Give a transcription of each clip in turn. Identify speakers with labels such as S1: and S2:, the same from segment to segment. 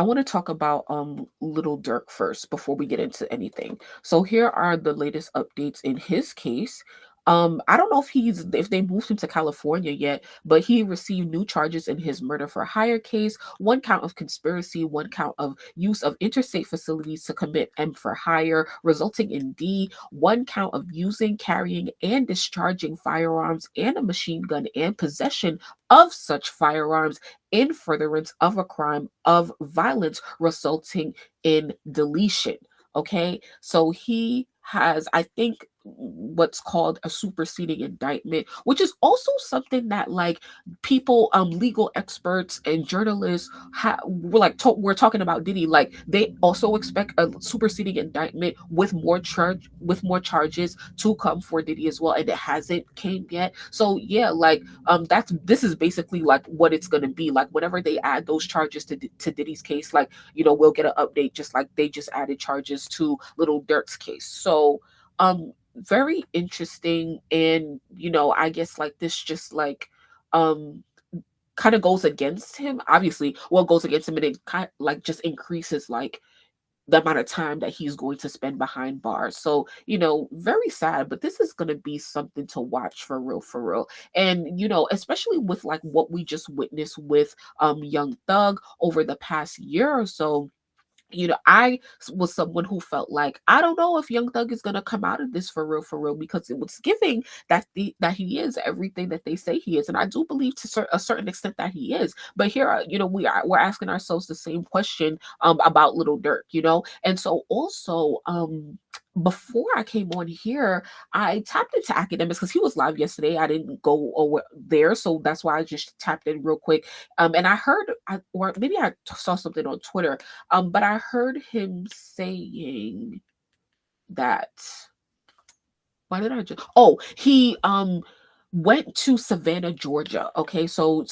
S1: I want to talk about Little Durk first before we get into anything. So here are the latest updates in his case. I don't know if they moved him to California yet, but he received new charges in his murder for hire case, one count of conspiracy, one count of use of interstate facilities to commit M for hire, resulting in D, one count of using, carrying, and discharging firearms and a machine gun and possession of such firearms in furtherance of a crime of violence resulting in deletion. Okay, so he has, I think, what's called a superseding indictment, which is also something that like people, legal experts and journalists we're talking about Diddy, like they also expect a superseding indictment with more charges to come for Diddy as well, and it hasn't came yet. So yeah, like this is basically like what it's gonna be like whenever they add those charges to Diddy's case. Like, we'll get an update just like they just added charges to Little Durk's case. So very interesting. And I guess like this just like um kind of goes against him. Obviously, well, goes against him, and it kind of like just increases like the amount of time that he's going to spend behind bars. So, very sad, but this is going to be something to watch for real, for real. And, especially with like what we just witnessed with Young Thug over the past year or so. I was someone who felt like I don't know if Young Thug is gonna come out of this for real, because it was giving that he is everything that they say he is, and I do believe to a certain extent that he is. But here, we're asking ourselves the same question about Little Durk, and so also before I came on here, I tapped into academics because he was live yesterday. I didn't go over there, so that's why I just tapped in real quick. And I heard, or maybe I saw something on Twitter, but I heard him saying that. Why did I just? Oh, he went to Savannah, Georgia. Okay, so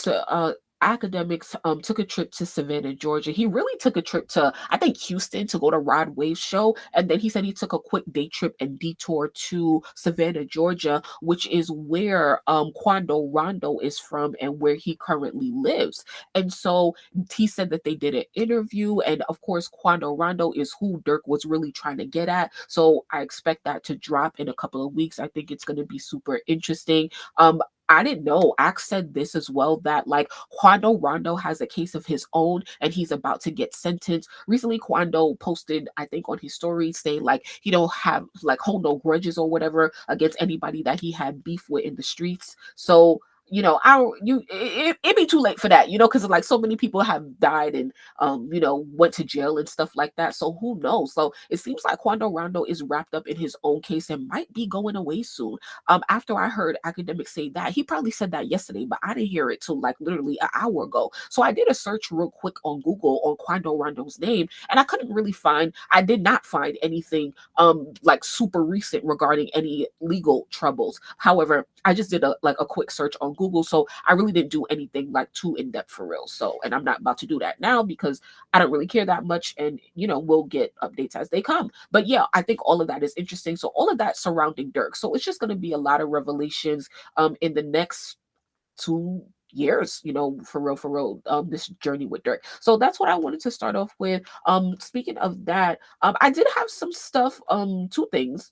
S1: academics took a trip to Savannah, Georgia. He really took a trip to, I think, Houston to go to Rod Wave's show, and then he said he took a quick day trip and detour to Savannah, Georgia, which is where Quando Rondo is from and where he currently lives. And so he said that they did an interview, and of course, Quando Rondo is who Durk was really trying to get at. So I expect that to drop in a couple of weeks. I think it's going to be super interesting. I didn't know. Axe said this as well, that like Quando Rondo has a case of his own and he's about to get sentenced. Recently, Quando posted, I think, on his story saying like he don't have like hold no grudges or whatever against anybody that he had beef with in the streets. So it be too late for that, because like so many people have died and went to jail and stuff like that. So who knows? So it seems like Quando Rondo is wrapped up in his own case and might be going away soon. After I heard academics say that, he probably said that yesterday, but I didn't hear it till like literally an hour ago. So I did a search real quick on Google on Quando Rondo's name, and I did not find anything like super recent regarding any legal troubles. However, I just did a quick search on Google, so I really didn't do anything like too in depth for real. So, and I'm not about to do that now because I don't really care that much, and we'll get updates as they come. But yeah, I think all of that is interesting. So all of that surrounding Durk. So it's just going to be a lot of revelations in the next 2 years, for real, this journey with Durk. So that's what I wanted to start off with. Speaking of that, I did have some stuff, two things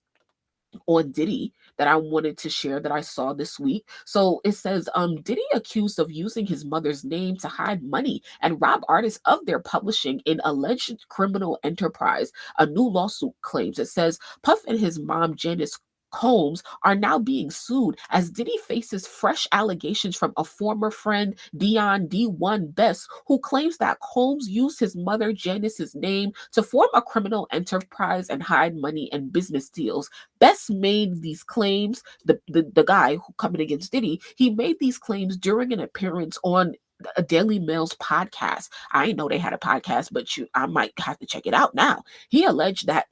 S1: on Diddy that I wanted to share that I saw this week. So it says, Diddy accused of using his mother's name to hide money and rob artists of their publishing in alleged criminal enterprise. A new lawsuit claims. It says Puff and his mom, Janice Combs, are now being sued as Diddy faces fresh allegations from a former friend, Dion D1 Best, who claims that Combs used his mother Janice's name to form a criminal enterprise and hide money and business deals. Best made these claims, the guy who coming against Diddy, he made these claims during an appearance on a Daily Mail's podcast. I didn't know they had a podcast, but I might have to check it out now. He alleged that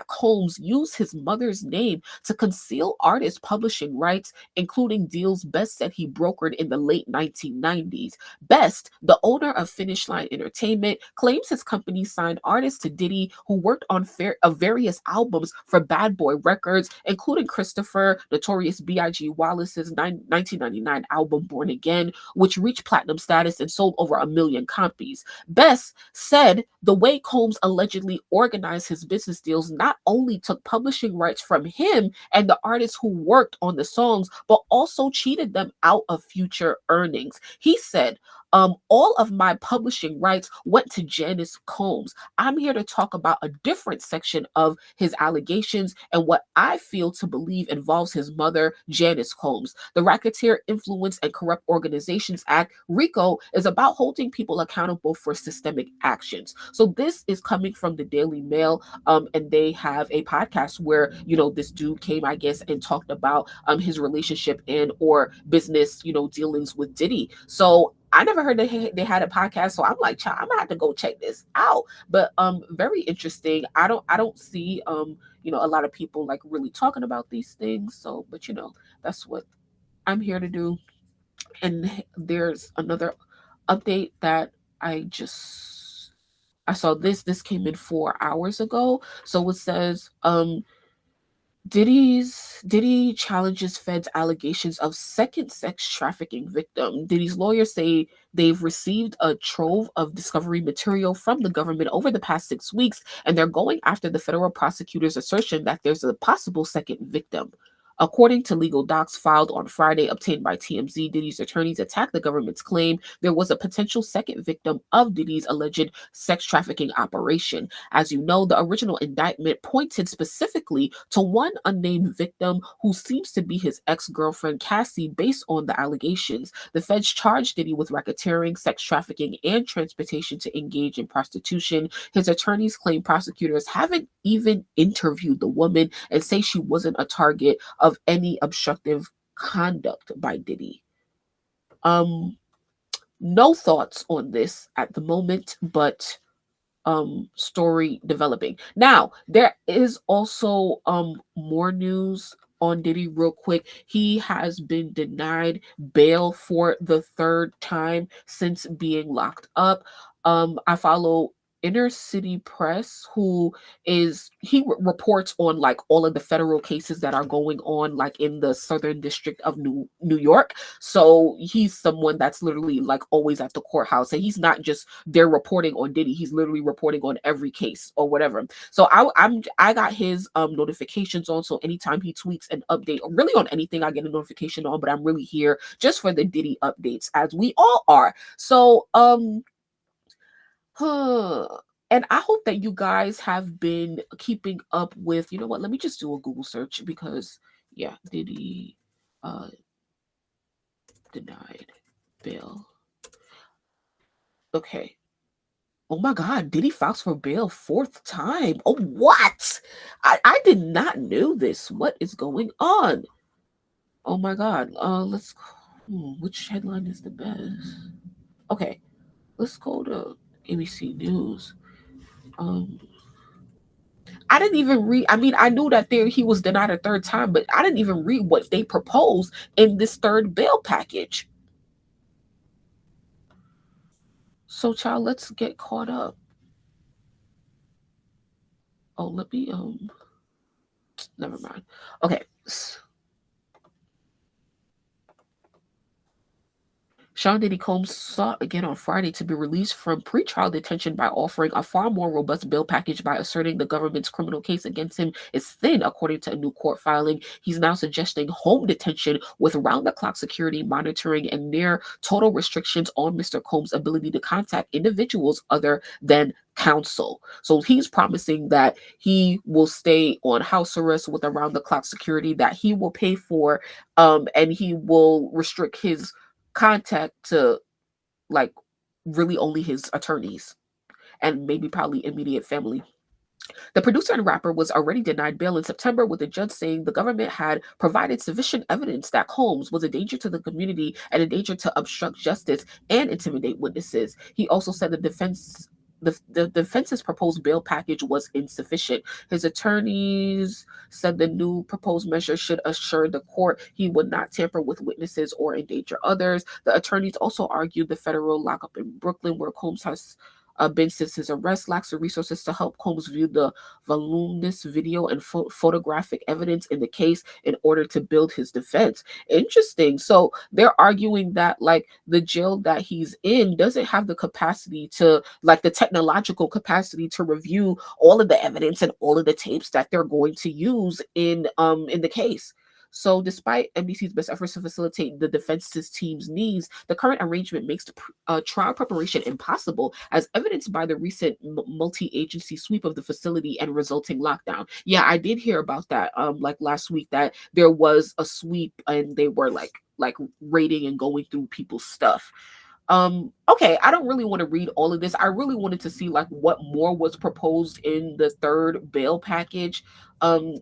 S1: Combs used his mother's name to conceal artist publishing rights, including deals Best said he brokered in the late 1990s. Best, the owner of Finish Line Entertainment, claims his company signed artists to Diddy who worked on various albums for Bad Boy Records, including Christopher, Notorious B.I.G. Wallace's 1999 album Born Again, which which reached platinum status and sold over 1 million copies. Best said the way Combs allegedly organized his business deals not only took publishing rights from him and the artists who worked on the songs, but also cheated them out of future earnings. He said, all of my publishing rights went to Janice Combs. I'm here to talk about a different section of his allegations and what I feel to believe involves his mother, Janice Combs. The Racketeer Influence and Corrupt Organizations Act, RICO, is about holding people accountable for systemic actions. So this is coming from the Daily Mail, and they have a podcast where, this dude came, I guess, and talked about his relationship and or business, dealings with Diddy. So I never heard they had a podcast, so I'm like, child, I'm gonna have to go check this out. But very interesting. I don't see a lot of people like really talking about these things. So, but that's what I'm here to do. And there's another update that I saw this came in 4 hours ago. So it says Diddy challenges Fed's allegations of second sex trafficking victim. Diddy's lawyers say they've received a trove of discovery material from the government over the past 6 weeks, and they're going after the federal prosecutor's assertion that there's a possible second victim. According to legal docs filed on Friday, obtained by TMZ, Diddy's attorneys attacked the government's claim there was a potential second victim of Diddy's alleged sex trafficking operation. As you know, the original indictment pointed specifically to one unnamed victim who seems to be his ex-girlfriend Cassie based on the allegations. The feds charged Diddy with racketeering, sex trafficking, and transportation to engage in prostitution. His attorneys claim prosecutors haven't even interviewed the woman and say she wasn't a target of any obstructive conduct by Diddy. No thoughts on this at the moment, but story developing. Now, there is also more news on Diddy real quick. He has been denied bail for the third time since being locked up. I follow Inner City Press, he reports on like all of the federal cases that are going on like in the Southern District of New York. So he's someone that's literally like always at the courthouse, and he's not just there reporting on Diddy, he's literally reporting on every case or whatever. So I got his notifications on, so anytime he tweets an update or really on anything I get a notification on, but I'm really here just for the Diddy updates, as we all are. So and I hope that you guys have been keeping up with, you know what, let me just do a Google search because, yeah, Diddy denied bail. Okay. Oh my God, Diddy files for bail 4th time. Oh, what? I did not know this. What is going on? Oh my God. Which headline is the best? Okay, let's go to ABC News. I didn't even read. I mean, I knew that he was denied a 3rd time, but I didn't even read what they proposed in this 3rd bail package. So, child, let's get caught up. Oh, let me never mind. Okay. Sean Diddy Combs sought again on Friday to be released from pretrial detention by offering a far more robust bail package by asserting the government's criminal case against him is thin, according to a new court filing. He's now suggesting home detention with round-the-clock security monitoring and near total restrictions on Mr. Combs' ability to contact individuals other than counsel. So he's promising that he will stay on house arrest with around-the-clock security that he will pay for, and he will restrict his contact to like really only his attorneys and maybe probably immediate family. The producer and rapper was already denied bail in September, with the judge saying the government had provided sufficient evidence that Combs was a danger to the community and a danger to obstruct justice and intimidate witnesses. He also said the defense's proposed bail package was insufficient. His attorneys said the new proposed measure should assure the court he would not tamper with witnesses or endanger others. The attorneys also argued the federal lockup in Brooklyn, where Combs has been since his arrest, lacks the resources to help Combs view the voluminous video and photographic evidence in the case in order to build his defense. Interesting. So they're arguing that like the jail that he's in doesn't have the capacity to, like the technological capacity to review all of the evidence and all of the tapes that they're going to use in the case. So, despite NBC's best efforts to facilitate the defense's team's needs, the current arrangement makes the trial preparation impossible, as evidenced by the recent multi-agency sweep of the facility and resulting lockdown. Yeah, I did hear about that. Like last week, that there was a sweep and they were like raiding and going through people's stuff. Okay, I don't really want to read all of this. I really wanted to see like what more was proposed in the third bail package,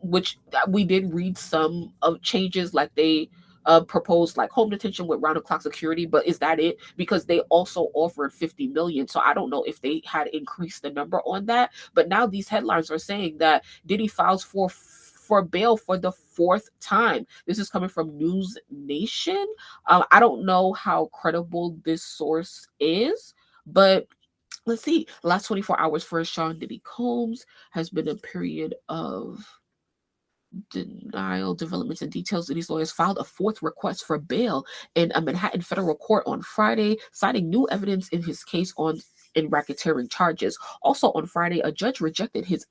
S1: which we did read some of changes, like they proposed like home detention with round the clock security, but is that it? Because they also offered 50 million, so I don't know if they had increased the number on that. But now these headlines are saying that Diddy files for bail for the fourth time. This is coming from News Nation. I don't know how credible this source is, but let's see. The last 24 hours for Sean Diddy Combs has been a period of denial, developments, and details. Diddy's lawyers filed a fourth request for bail in a Manhattan federal court on Friday, citing new evidence in his case in racketeering charges. Also on Friday, a judge rejected his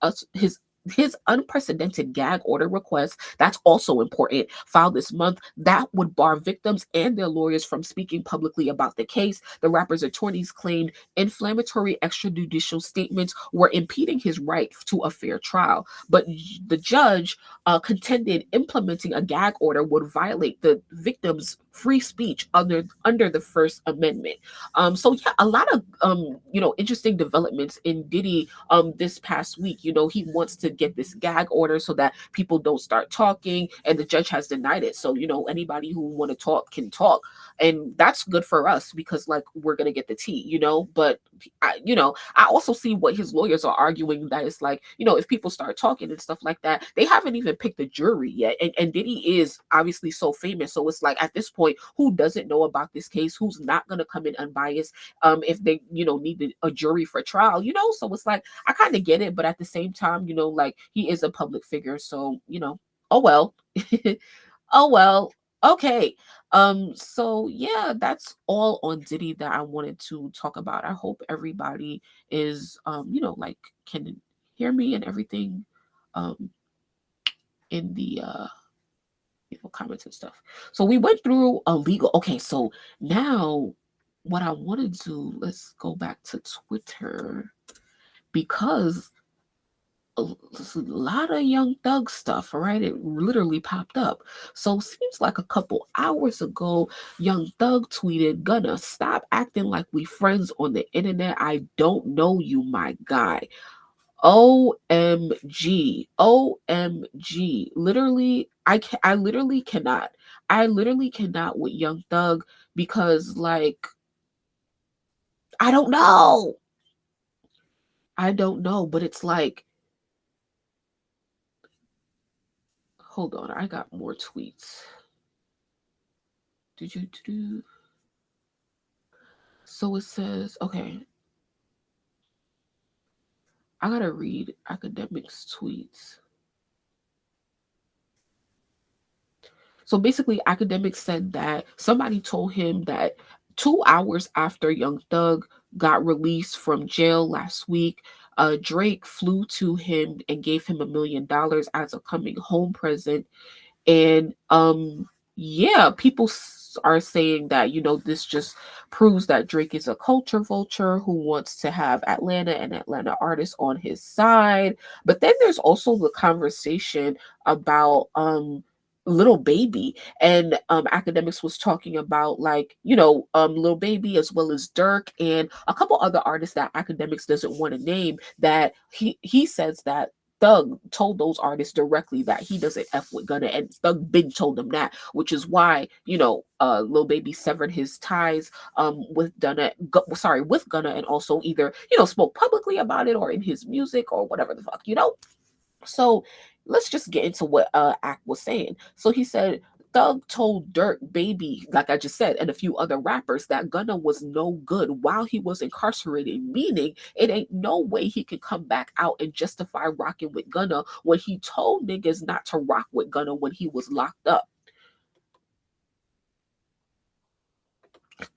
S1: unprecedented gag order request, that's also important, filed this month, that would bar victims and their lawyers from speaking publicly about the case. The rapper's attorneys claimed inflammatory extrajudicial statements were impeding his right to a fair trial, but the judge contended implementing a gag order would violate the victim's free speech under the First Amendment. So yeah, a lot of interesting developments in Diddy this past week. He wants to get this gag order so that people don't start talking, and the judge has denied it. So anybody who want to talk can talk, and that's good for us because like we're gonna get the tea. But I also see what his lawyers are arguing, that it's like if people start talking and stuff like that, they haven't even picked the jury yet, and Diddy is obviously so famous, so it's like at this point, who doesn't know about this case, who's not going to come in unbiased if they need a jury for trial, so it's like I kind of get it, but at the same time, like he is a public figure, so oh well. Oh well. Okay. So yeah, that's all on Diddy that I wanted to talk about. I hope everybody is like can hear me and everything in the comments and stuff. So we went through a legal. Okay, so now what I want to do, let's go back to Twitter, because a lot of Young Thug stuff, right? It literally popped up. So seems like a couple hours ago, Young Thug tweeted, "Gunna, stop acting like we friends on the internet. I don't know you, my guy." OMG. OMG. Literally, I literally cannot. I literally cannot with Young Thug, because like I don't know. I don't know, but it's like, hold on, I got more tweets. Did you do? So it says, okay. I gotta read Academics tweets. So basically, Academics said that somebody told him that 2 hours after Young Thug got released from jail last week, Drake flew to him and gave him $1 million as a coming home present. And yeah, people are saying that this just proves that Drake is a culture vulture who wants to have Atlanta and Atlanta artists on his side. But then there's also the conversation about Little Baby, and Academics was talking about like Little Baby as well as Durk and a couple other artists that Academics doesn't want to name, that he says that Thug told those artists directly that he doesn't F with Gunna, and Thug been told them that, which is why Lil Baby severed his ties with Gunna, and also either spoke publicly about it or in his music or whatever the fuck. So let's just get into what Act was saying. So he said, Thug told Durk, Baby, like I just said, and a few other rappers that Gunna was no good while he was incarcerated, meaning it ain't no way he could come back out and justify rocking with Gunna when he told niggas not to rock with Gunna when he was locked up.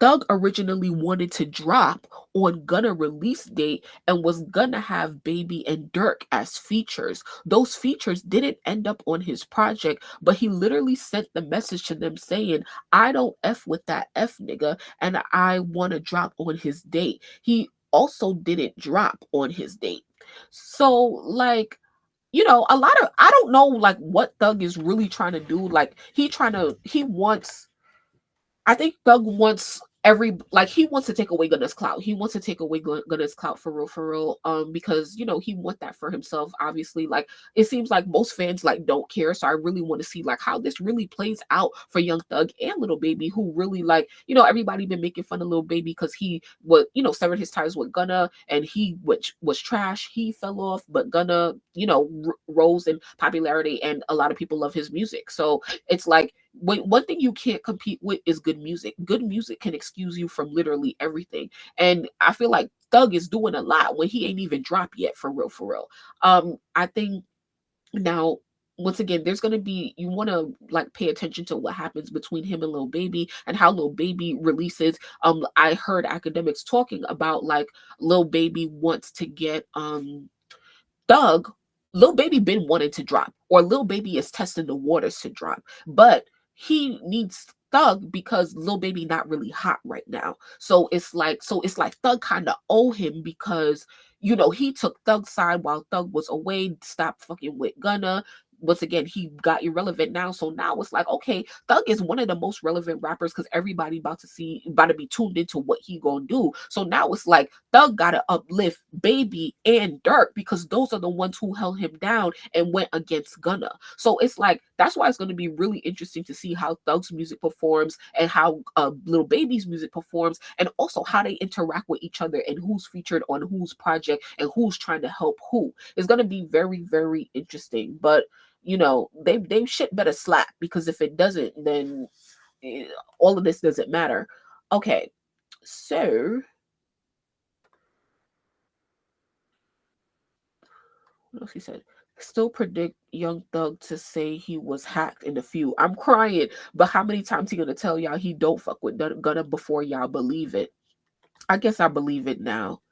S1: Thug originally wanted to drop on Gunna release date and was gonna have Baby and Durk as features. Those features didn't end up on his project, but he literally sent the message to them saying, I don't F with that F nigga, and I want to drop on his date. He also didn't drop on his date. So, like, a lot of, I don't know, like, what Thug is really trying to do. Like, he wants, I think Thug wants he wants to take away Gunna's clout. He wants to take away Gunna's clout for real. Because he want that for himself. Obviously, like, it seems like most fans like don't care. So I really want to see like how this really plays out for Young Thug and Lil Baby, who really, like, everybody been making fun of Lil Baby because he was, severed his ties with Gunna, and he was trash. He fell off, but Gunna, rose in popularity, and a lot of people love his music. So it's like, one thing you can't compete with is good music. Good music can excuse you from literally everything. And I feel like Thug is doing a lot when he ain't even dropped yet, for real, for real. I think now, once again, there's gonna be, you want to like pay attention to what happens between him and Lil Baby and how Lil Baby releases. I heard academics talking about like Lil Baby wants to get Thug. Lil Baby been wanting to drop, or Lil Baby is testing the waters to drop, but he needs Thug because Lil Baby not really hot right now. So it's like Thug kind of owe him because he took Thug's side while Thug was away, stopped fucking with Gunna. Once again, he got irrelevant now. So now it's like, okay, Thug is one of the most relevant rappers because everybody about to be tuned into what he gonna do. So now it's like Thug gotta uplift Baby and Durk because those are the ones who held him down and went against Gunna. So it's like, that's why it's gonna be really interesting to see how Thug's music performs and how Lil Baby's music performs, and also how they interact with each other and who's featured on whose project and who's trying to help who. It's gonna be very, very interesting. But they shit better slap, because if it doesn't, then all of this doesn't matter. Okay, so what else he said? Still predict Young Thug to say he was hacked in the feud. I'm crying, but how many times he gonna tell y'all he don't fuck with Gunna before y'all believe it? I guess I believe it now.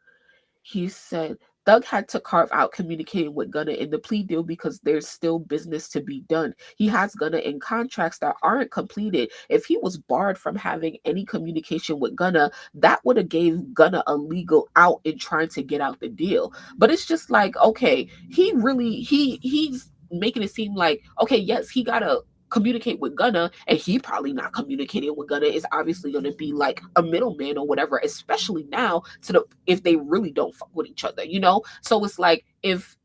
S1: He said Thug had to carve out communicating with Gunna in the plea deal because there's still business to be done. He has Gunna in contracts that aren't completed. If he was barred from having any communication with Gunna, that would have gave Gunna a legal out in trying to get out the deal. But it's just like, okay, he's making it seem like, okay, yes, he gotta communicate with Gunna, and he probably not communicating with Gunna is obviously going to be like a middleman or whatever, especially now if they really don't fuck with each other, So it's like, if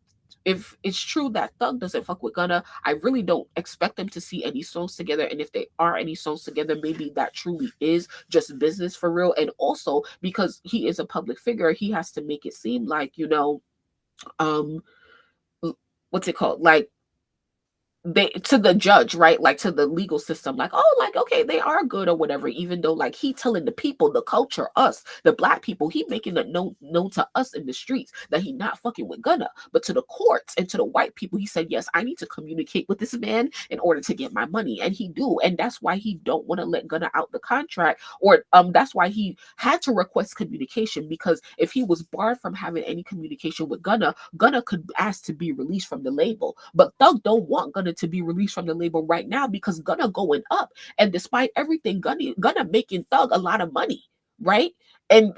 S1: it's true that Thug doesn't fuck with Gunna, I really don't expect them to see any songs together. And if they are any songs together, maybe that truly is just business for real. And also because he is a public figure, he has to make it seem like, um what's it called, like, they, to the judge, right, like to the legal system, like, oh, like, okay, they are good or whatever, even though like he telling the people, the culture, us, the black people, he making it known to us in the streets that he not fucking with Gunna, but to the courts and to the white people, he said, yes, I need to communicate with this man in order to get my money, and he do. And that's why he don't want to let Gunna out the contract, or that's why he had to request communication, because if he was barred from having any communication with Gunna could ask to be released from the label. But Thug don't want Gunna to be released from the label right now because Gunna going up, and despite everything, Gunna making Thug a lot of money, right? And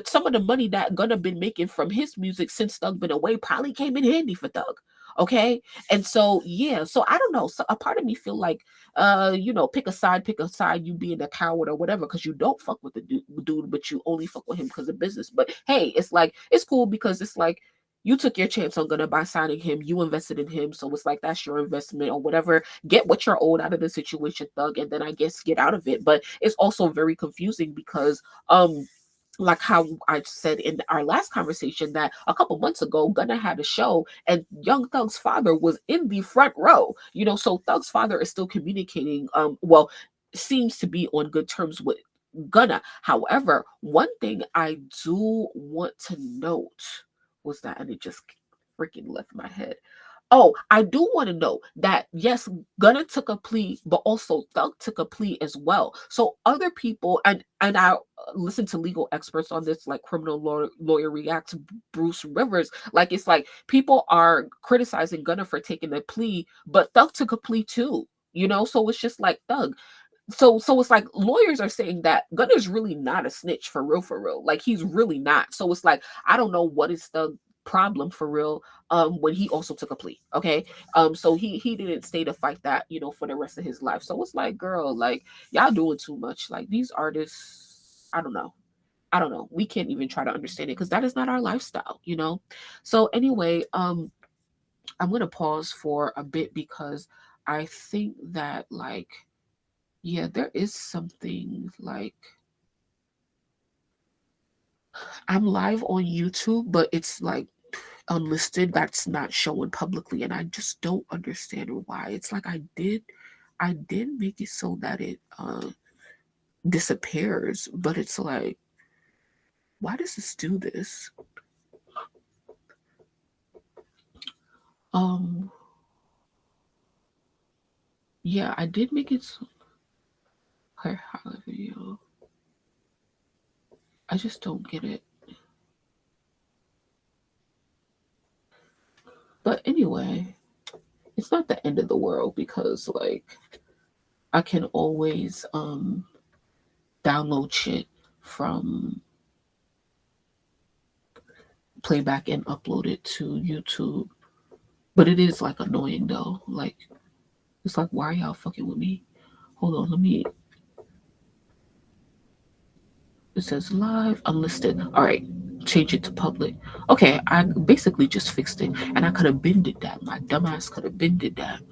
S1: some of the money that Gunna been making from his music since Thug been away probably came in handy for Thug. Okay, and so yeah, so I don't know. So a part of me feel like, pick a side, you being a coward or whatever, because you don't fuck with the dude, but you only fuck with him because of business. But hey, it's like, it's cool because it's like, you took your chance on Gunna by signing him. You invested in him. So it's like, that's your investment or whatever. Get what you're owed out of the situation, Thug, and then I guess get out of it. But it's also very confusing because like how I said in our last conversation that a couple months ago, Gunna had a show and Young Thug's father was in the front row. So Thug's father is still communicating. Well, seems to be on good terms with Gunna. However, one thing I do want to note was that, and it just freaking left my head. Oh, I do want to know that yes, Gunna took a plea, but also Thug took a plea as well. So other people, and I listen to legal experts on this, like criminal lawyer react to Bruce Rivers. Like it's like people are criticizing Gunna for taking a plea, but Thug took a plea too. So it's just like Thug. So it's like lawyers are saying that Gunna's really not a snitch for real, for real. Like he's really not. So it's like I don't know what is the problem for real when he also took a plea. Okay. So he didn't stay to fight that, for the rest of his life. So it's like, girl, like y'all doing too much. Like these artists, I don't know. I don't know. We can't even try to understand it because that is not our lifestyle. So anyway, I'm gonna pause for a bit because I think that like yeah, there is something like I'm live on YouTube, but it's like unlisted that's not showing publicly, and I just don't understand why. It's like I did make it so that it disappears, but it's like, why does this do this? Um yeah, I did make it so okay, video. I just don't get it. But anyway, it's not the end of the world because like I can always download shit from playback and upload it to YouTube. But it is like annoying though. Like it's like, why are y'all fucking with me? Hold on, let me. It says live, unlisted. All right, change it to public. Okay, I basically just fixed it, and I could have been did that. My dumbass could have been did that.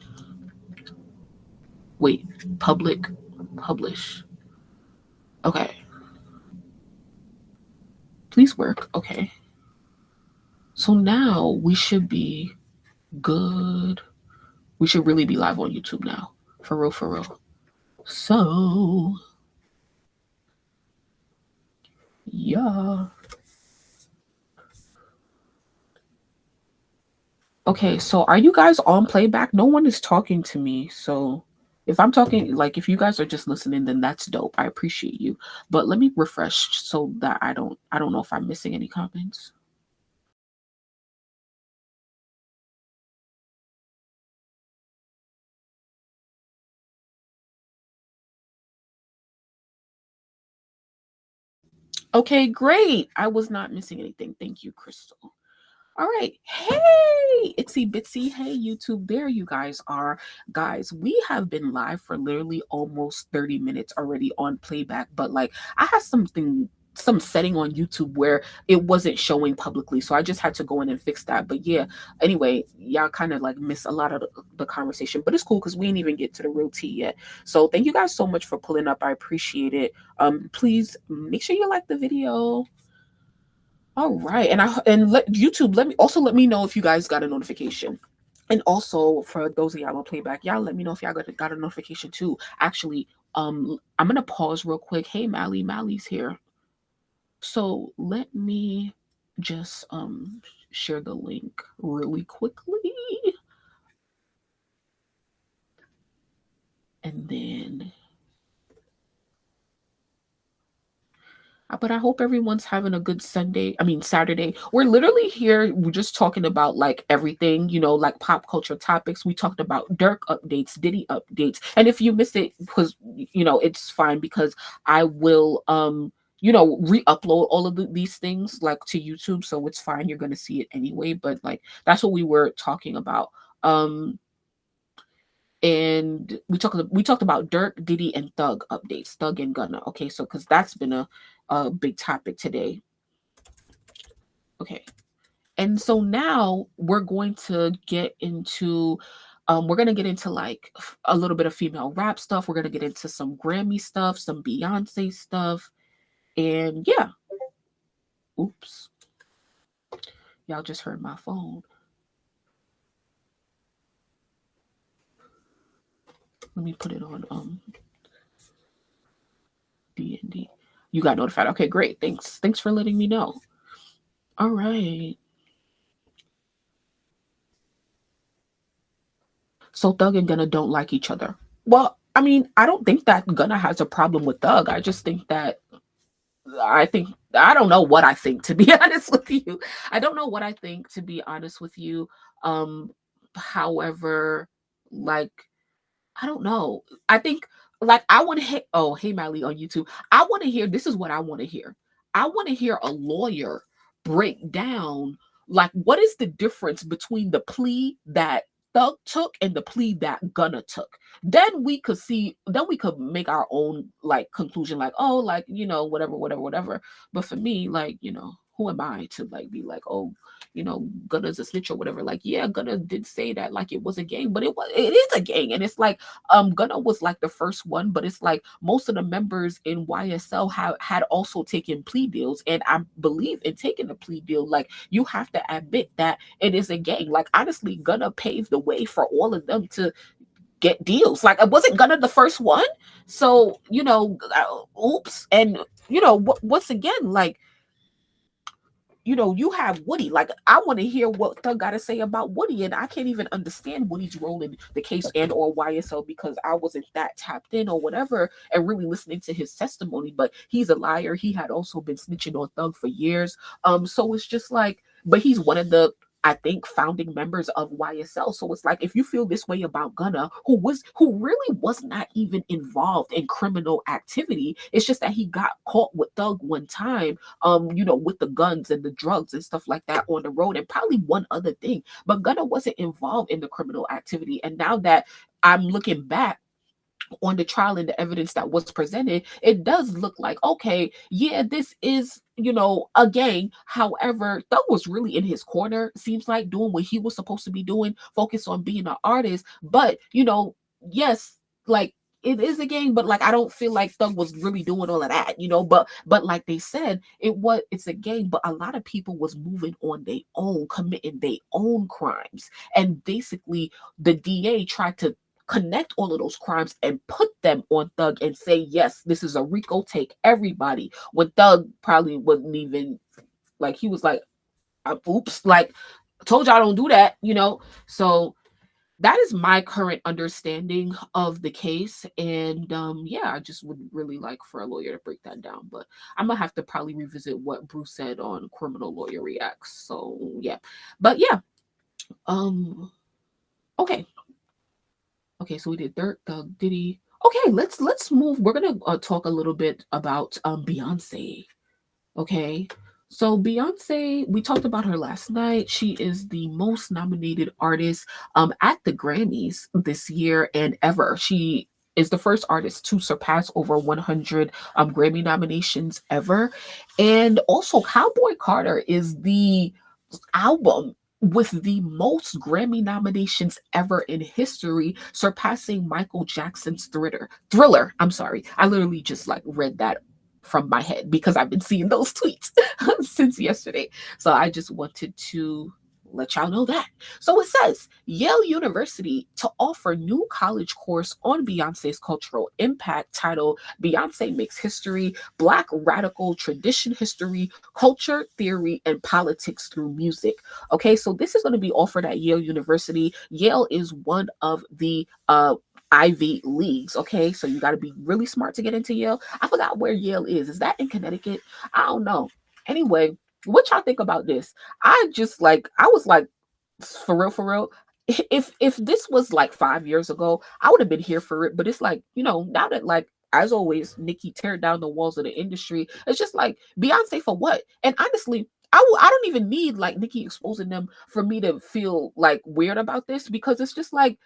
S1: Wait, public, publish. Okay, please work. Okay, so now we should be good. We should really be live on YouTube now, for real, for real. So yeah. Okay, so are you guys on playback? No one is talking to me. So if I'm talking, like if you guys are just listening, then that's dope. I appreciate you. But let me refresh so that I don't know if I'm missing any comments. Okay, great. I was not missing anything. Thank you, Crystal. All right. Hey, Itsy Bitsy. Hey, YouTube. There you guys are. Guys, we have been live for literally almost 30 minutes already on playback, but like I had some setting on YouTube where it wasn't showing publicly. So I just had to go in and fix that. But yeah, anyway, y'all kind of like miss a lot of the conversation, but it's cool because we didn't even get to the real tea yet. So thank you guys so much for pulling up. I appreciate it. Please make sure you like the video. All right, and let YouTube let me know if you guys got a notification. And also for those of y'all on playback, y'all let me know if y'all got a notification too. Actually, I'm gonna pause real quick. Hey, Mally's here. So let me just share the link really quickly, and then but I hope everyone's having a good Saturday. We're literally here. We're just talking about like everything, like pop culture topics. We talked about Durk updates, Diddy updates. And if you missed it, because, it's fine because I will, re-upload all of these things like to YouTube. So it's fine. You're going to see it anyway. But like, that's what we were talking about. And we talked about Durk, Diddy, and Thug updates, Thug and Gunna. Okay, so because that's been a big topic today. Okay, and so now we're going to get into like a little bit of female rap stuff. We're gonna get into some Grammy stuff, some Beyonce stuff, and yeah. Oops. Y'all just heard my phone. Let me put it on D&D. You got notified. Okay, great. Thanks for letting me know. All right. So Thug and Gunna don't like each other. Well, I mean, I don't think that Gunna has a problem with Thug. I just think that I don't know what I think, to be honest with you. I don't know what I think, to be honest with you. Um, however, like I don't know. I think like I want to hit. Oh, hey Miley on YouTube. I want to hear. This is what I want to hear. I want to hear a lawyer break down like what is the difference between the plea that Thug took and the plea that Gunna took. Then we could see. Then we could make our own like conclusion. Like oh, like whatever, whatever, whatever. But for me, like who am I to like be like oh Gunna's a snitch or whatever. Like, yeah, Gunna did say that like it was a gang, but it is a gang. And it's like Gunna was like the first one, but it's like most of the members in YSL had also taken plea deals. And I believe in taking a plea deal, like you have to admit that it is a gang. Like honestly, Gunna paved the way for all of them to get deals. Like it wasn't Gunna the first one. So, oops. And once again, like you have Woody. Like, I want to hear what Thug got to say about Woody, and I can't even understand Woody's role in the case and or YSL because I wasn't that tapped in or whatever and really listening to his testimony. But he's a liar. He had also been snitching on Thug for years. So it's just like, but he's one of the I think founding members of YSL. So it's like if you feel this way about Gunna, who really was not even involved in criminal activity, it's just that he got caught with Thug one time, with the guns and the drugs and stuff like that on the road, and probably one other thing. But Gunna wasn't involved in the criminal activity. And now that I'm looking back on the trial and the evidence that was presented, it does look like, okay, yeah, this is, a gang. However, Thug was really in his corner, seems like doing what he was supposed to be doing, focus on being an artist. But, yes, like it is a gang, but like I don't feel like Thug was really doing all of that, but like they said, it's a gang, but a lot of people was moving on their own, committing their own crimes. And basically the DA tried to connect all of those crimes and put them on Thug and say, yes, this is a Rico, take everybody. When Thug probably wasn't even like, he was like, oops, like, told y'all don't do that, So that is my current understanding of the case. And yeah, I just would really like for a lawyer to break that down. But I'm gonna have to probably revisit what Bruce said on Criminal Lawyer Reacts. So yeah. But yeah. Okay. Okay, so we did Dirt, Thug, Diddy. Okay, let's move. We're gonna talk a little bit about Beyonce. Okay, so Beyonce, we talked about her last night. She is the most nominated artist at the Grammys this year and ever. She is the first artist to surpass over 100 Grammy nominations ever. And also, Cowboy Carter is the album with the most Grammy nominations ever in history, surpassing Michael Jackson's Thriller. I'm sorry. I literally just like read that from my head because I've been seeing those tweets since yesterday. So I just wanted to let y'all know that. So it says Yale University to offer new college course on Beyonce's cultural impact titled Beyonce Makes History, Black Radical Tradition History, Culture, Theory, and Politics Through Music. Okay, so this is going to be offered at Yale University. Yale is one of the Ivy Leagues. Okay, so you got to be really smart to get into Yale. I forgot where Yale is. Is that in Connecticut? I don't know. Anyway, what y'all think about this? I was like, for real. If this was like 5 years ago, I would have been here for it. But it's like, now that like as always, Nicki tear down the walls of the industry. It's just like Beyonce for what? And honestly, I don't even need like Nicki exposing them for me to feel like weird about this because it's just like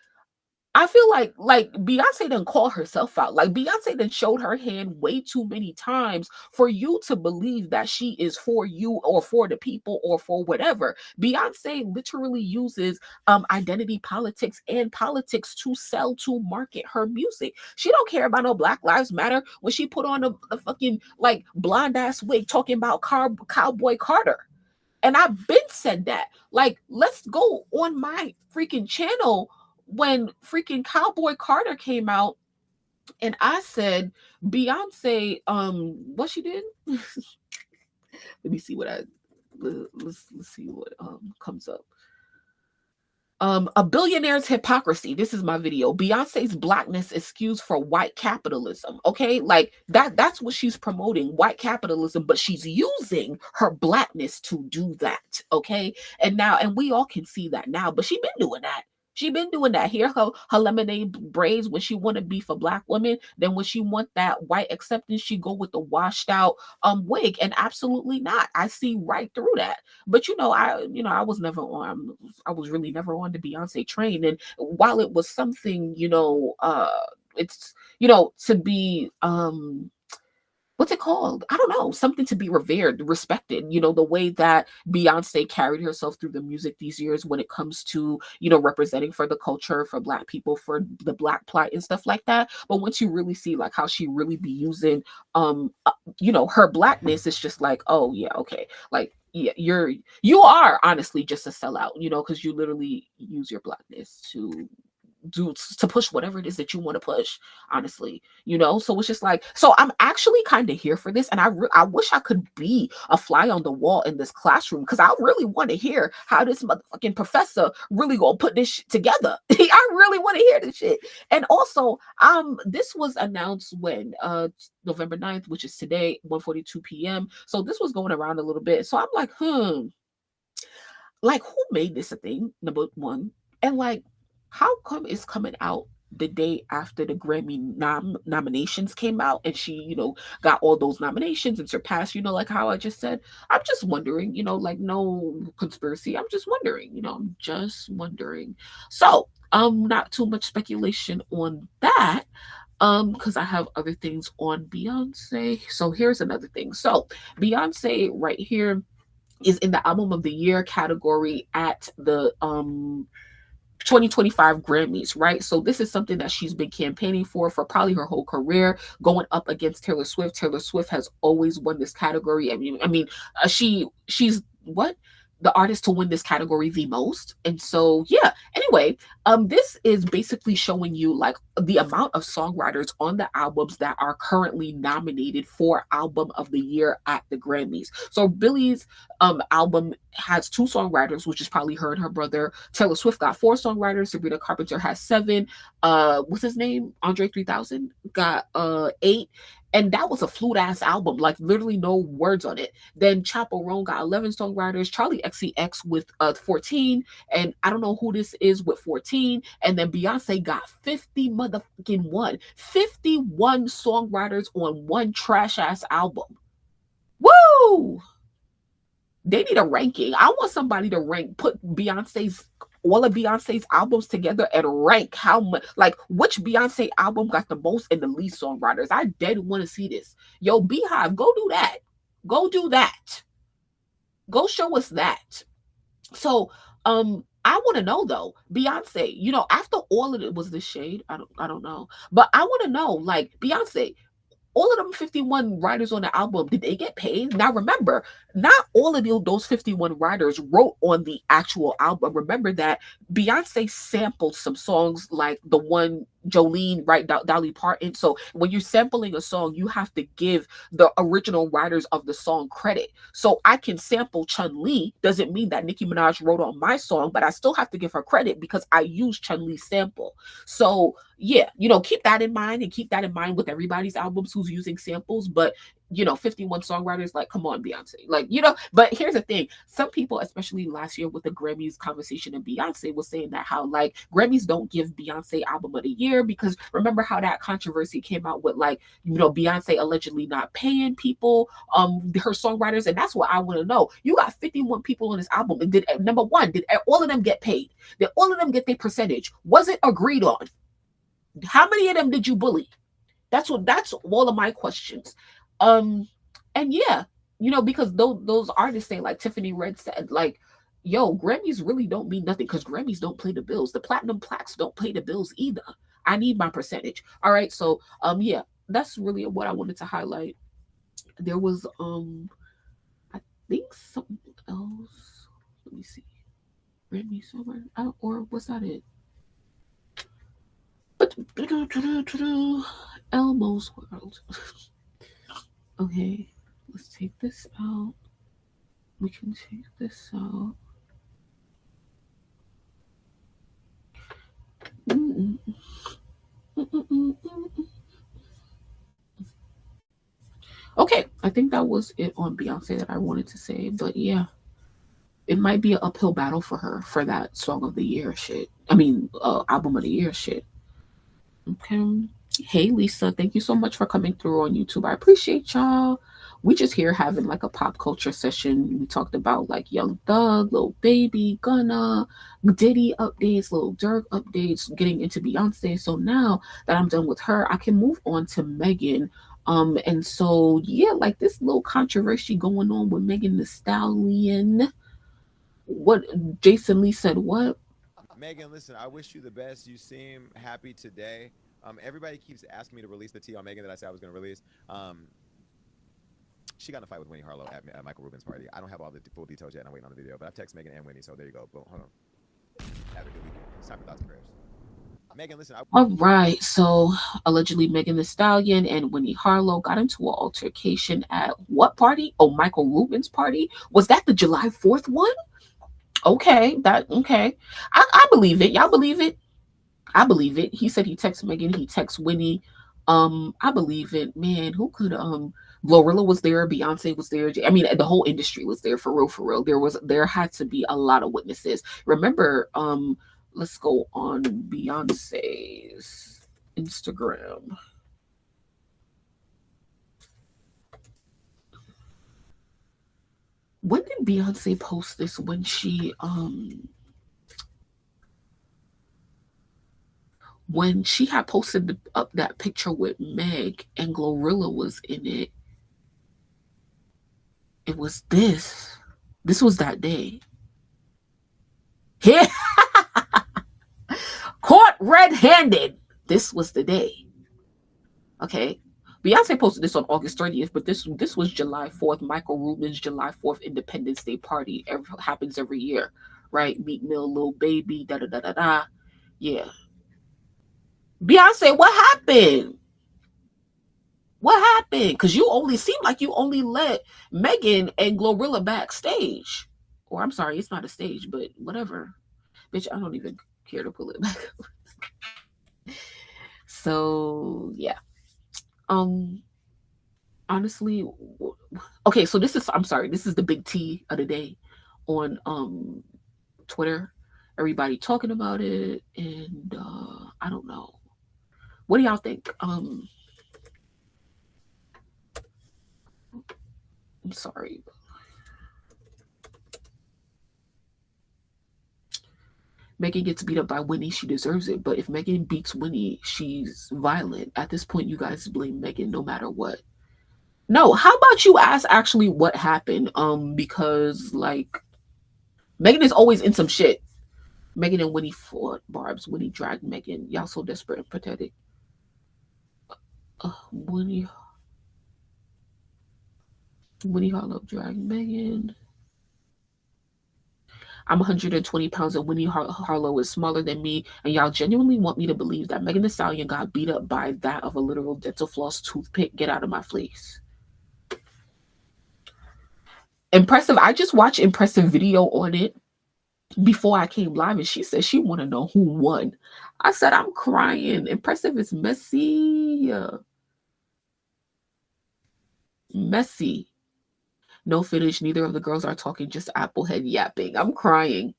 S1: I feel like Beyonce done call herself out. Like Beyonce done showed her hand way too many times for you to believe that she is for you or for the people or for whatever. Beyonce literally uses identity politics and politics to sell, to market her music. She don't care about no Black Lives Matter when she put on a fucking like blonde ass wig talking about Cowboy Carter. And I've been said that. Like, let's go on my freaking channel when freaking Cowboy Carter came out, and I said Beyonce, what she did? Let me see what let's see what comes up. A billionaire's hypocrisy. This is my video. Beyonce's blackness excuse for white capitalism. Okay, like that's what she's promoting, white capitalism, but she's using her blackness to do that. Okay, and we all can see that now, but she's been doing that. She been doing that. Here her lemonade braids when she want to be for Black women. Then when she want that white acceptance, she go with the washed out wig. And absolutely not. I see right through that. But I was never on. I was really never on the Beyonce train. And while it was something, it's to be what's it called? I don't know, something to be revered, respected, the way that Beyonce carried herself through the music these years when it comes to, representing for the culture, for Black people, for the Black plight and stuff like that. But once you really see like how she really be using, her Blackness, it's just like, oh yeah, okay. Like, yeah, you are honestly just a sellout, because you literally use your Blackness to push whatever it is that you want to push, honestly, so it's just like, so I'm actually kind of here for this, and I wish I could be a fly on the wall in this classroom, because I really want to hear how this motherfucking professor really gonna put this shit together. I really want to hear this shit. And also, this was announced when November 9th, which is today, 1:42 p.m. So this was going around a little bit, so I'm like, like, who made this a thing, number one? And like, how come it's coming out the day after the Grammy nominations came out, and she, got all those nominations and surpassed, like how I just said? I'm just wondering, like, no conspiracy. I'm just wondering, I'm just wondering. So, not too much speculation on that, because I have other things on Beyonce. So here's another thing. So Beyonce right here is in the album of the year category at the 2025 Grammys, right? So this is something that she's been campaigning for probably her whole career, going up against Taylor Swift. Taylor Swift has always won this category. She's what? The artist to win this category the most. And so, yeah, anyway, this is basically showing you like the amount of songwriters on the albums that are currently nominated for album of the year at the Grammys. So Billy's album has 2 songwriters, which is probably her and her brother. Taylor Swift got 4 songwriters. Sabrina Carpenter has 7. What's his name? Andre 3000 got 8. And that was a flute ass album, like literally no words on it. Then Chapo Roan got 11 songwriters, Charlie XCX with 14, and I don't know who this is with 14. And then Beyonce got 50 motherfucking 51 songwriters on one trash ass album. Woo! They need a ranking. I want somebody to put all of Beyonce's albums together and rank how much, like, which Beyonce album got the most and the least songwriters. I dead want to see this. Yo, Beehive, go do that. Go do that. Go show us that. So, I want to know though, Beyonce, after all of it was the shade, I don't know, but I want to know, like, Beyonce, all of them 51 writers on the album, did they get paid? Now remember, not all of those 51 writers wrote on the actual album. Remember that Beyonce sampled some songs, like the one Jolene, right, Dolly Parton. So when you're sampling a song, you have to give the original writers of the song credit. So I can sample Chun-Li, doesn't mean that Nicki Minaj wrote on my song, but I still have to give her credit because I used Chun-Li's sample. So yeah, keep that in mind, and keep that in mind with everybody's albums who's using samples. But 51 songwriters, like, come on, Beyonce. Like, but here's the thing. Some people, especially last year with the Grammys conversation and Beyonce, was saying that how, like, Grammys don't give Beyonce album of the year, because remember how that controversy came out with, like, Beyonce allegedly not paying people, her songwriters. And that's what I want to know. You got 51 people on this album. And number one, did all of them get paid? Did all of them get their percentage? Was it agreed on? How many of them did you bully? That's all of my questions. Um, and yeah, because those artists say, like Tiffany Red said, like, yo, Grammys really don't mean nothing because Grammys don't pay the bills. The platinum plaques don't pay the bills either. I need my percentage. All right, so yeah, that's really what I wanted to highlight. There was I think something else. Let me see. Grammy somewhere, or was that it? But Elmo's World. Okay, let's take this out. We can take this out. Mm-mm. Mm-mm. Okay, I think that was it on Beyonce that I wanted to say. But yeah, it might be an uphill battle for her for that song of the year shit. I mean, album of the year shit. Okay. Hey Lisa, thank you so much for coming through on YouTube. I appreciate y'all. We just here having like a pop culture session. We talked about like Young Thug, Lil Baby, Gunna, Diddy updates, Lil Durk updates, getting into Beyonce. So now that I'm done with her, I can move on to Megan. And so yeah, like this little controversy going on with Megan Thee Stallion. What Jason Lee said what?
S2: Megan, listen, I wish you the best. You seem happy today. Everybody keeps asking me to release the tea on Megan that I said I was going to release. She got in a fight with Winnie Harlow at Michael Rubin's party. I don't have all the full details yet, and I'm waiting on the video. But I've texted Megan and Winnie, so there you go. Boom, hold on. Have a good weekend. It's time for thoughts and prayers. Megan, listen.
S1: All right, so allegedly Megan Thee Stallion and Winnie Harlow got into an altercation at what party? Oh, Michael Rubin's party. Was that the July 4th one? Okay, okay. I believe it. Y'all believe it? I believe it. He said he texts Megan, he texts Winnie. I believe it. Man, who could Glorilla was there, Beyonce was there. I mean, the whole industry was there for real, for real. There had to be a lot of witnesses. Remember, let's go on Beyonce's Instagram. When did Beyonce post this? When she had posted up that picture with Meg and Glorilla was in it. It was this. This was that day. Yeah. Caught red-handed. This was the day. Okay. Beyonce posted this on August 30th, but this was July 4th. Michael Rubin's July 4th Independence Day party. Happens every year, right? Meek Mill, Lil Baby, da da da da da. Yeah. Beyonce, what happened? What happened? Because you only seem like you only let Megan and Glorilla backstage. Or I'm sorry, it's not a stage, but whatever. Bitch, I don't even care to pull it back up. So yeah. Honestly, okay, so I'm sorry, this is the big T of the day on Twitter. Everybody talking about it, and I don't know. What do y'all think? I'm sorry. Megan gets beat up by Winnie, she deserves it. But if Megan beats Winnie, she's violent. At this point, you guys blame Megan no matter what. No, how about you ask actually what happened? Because like Megan is always in some shit. Megan and Winnie fought. Barb's Winnie dragged Megan. Y'all so desperate and pathetic. Winnie Harlow dragged Megan. I'm 120 pounds and Winnie Harlow is smaller than me, and y'all genuinely want me to believe that Megan Thee Stallion got beat up by that of a literal dental floss toothpick? Get out of my face. Impressive. I just watched Impressive video on it before I came live, and she said she want to know who won. I said, I'm crying. Impressive is messy. Messy. No finish. Neither of the girls are talking, just Applehead yapping. I'm crying.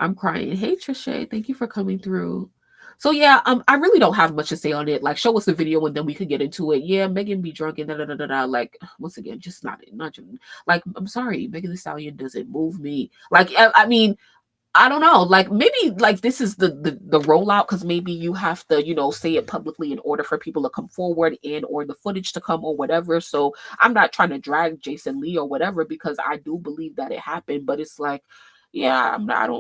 S1: Hey, Trisha, thank you for coming through. So yeah, I really don't have much to say on it. Like, show us the video and then we could get into it. Yeah, Megan be drunk and da da da da da. Like, once again, just not like. I'm sorry, Megan Thee Stallion doesn't move me. Like, I mean, I don't know. Like maybe like this is the rollout because maybe you have to say it publicly in order for people to come forward and or the footage to come or whatever. So I'm not trying to drag Jason Lee or whatever because I do believe that it happened. But it's like, yeah, I'm not.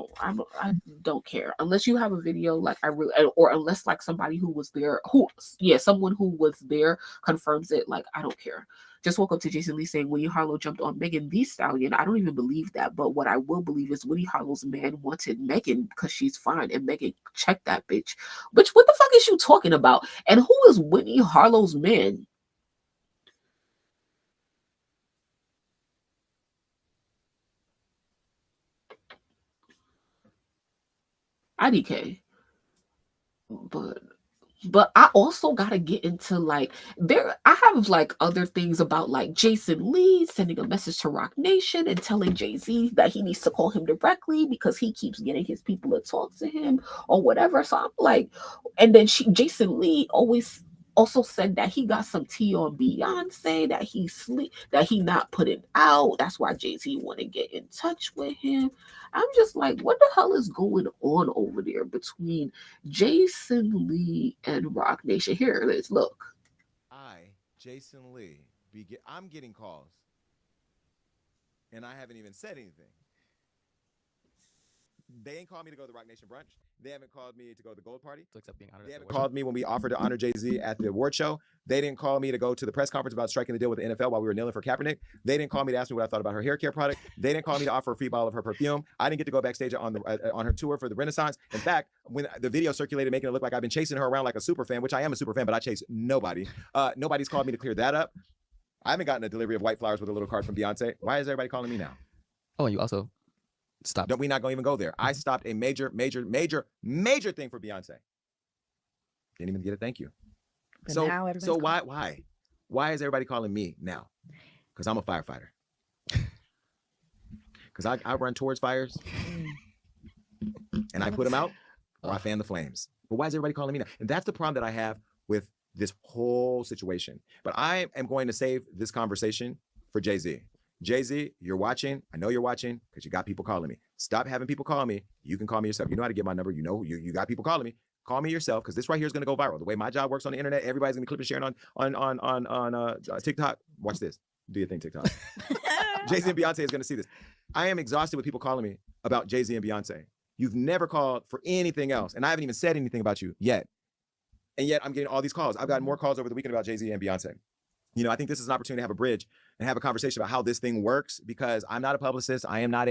S1: I don't care unless you have a video. Like I really or unless like somebody who was there who yeah someone who was there confirms it. Like I don't care. Just woke up to Jason Lee saying Winnie Harlow jumped on Megan Thee Stallion. I don't even believe that. But what I will believe is Winnie Harlow's man wanted Megan because she's fine. And Megan checked that bitch. Bitch, what the fuck is you talking about? And who is Winnie Harlow's man? IDK. But I also gotta get into like I have like other things about like Jason Lee sending a message to Roc Nation and telling Jay-Z that he needs to call him directly because he keeps getting his people to talk to him or whatever. So I'm like, and then Jason Lee always also said that he got some tea on Beyonce that he not putting out. That's why Jay-Z want to get in touch with him. I'm just like, what the hell is going on over there between Jason Lee and Roc Nation? Here it is. Look.
S2: Jason Lee, I'm getting calls, and I haven't even said anything. They ain't called me to go to the Roc Nation brunch. They haven't called me to go to the Gold Party.
S3: To accept being honored.
S2: They haven't called me when we offered to honor Jay-Z at the award show. They didn't call me to go to the press conference about striking the deal with the NFL while we were kneeling for Kaepernick. They didn't call me to ask me what I thought about her hair care product. They didn't call me to offer a free bottle of her perfume. I didn't get to go backstage on her tour for the Renaissance. In fact, when the video circulated making it look like I've been chasing her around like a super fan, which I am a super fan, but I chase nobody. Nobody's called me to clear that up. I haven't gotten a delivery of white flowers with a little card from Beyonce. Why is everybody calling me now?
S3: Oh, and you also stopped.
S2: Don't we not gonna even go there? I stopped a major thing for Beyonce. Didn't even get a thank you.
S4: But
S2: so why is everybody calling me now? Because I'm a firefighter. Because I run towards fires and I put them out or I fan the flames. But why is everybody calling me now? And that's the problem that I have with this whole situation. But I am going to save this conversation for Jay-Z. Jay-Z, you're watching. I know you're watching because you got people calling me. Stop having people call me. You can call me yourself. You know how to get my number. You know you got people calling me. Call me yourself because this right here is going to go viral. The way my job works on the internet, everybody's going to be clipping, sharing on TikTok. Watch this. Do your thing, TikTok. Jay-Z and Beyonce is going to see this. I am exhausted with people calling me about Jay-Z and Beyonce. You've never called for anything else, and I haven't even said anything about you yet. And yet I'm getting all these calls. I've gotten more calls over the weekend about Jay-Z and Beyonce. You know, I think this is an opportunity to have a bridge and have a conversation about how this thing works because I'm not a publicist. I am not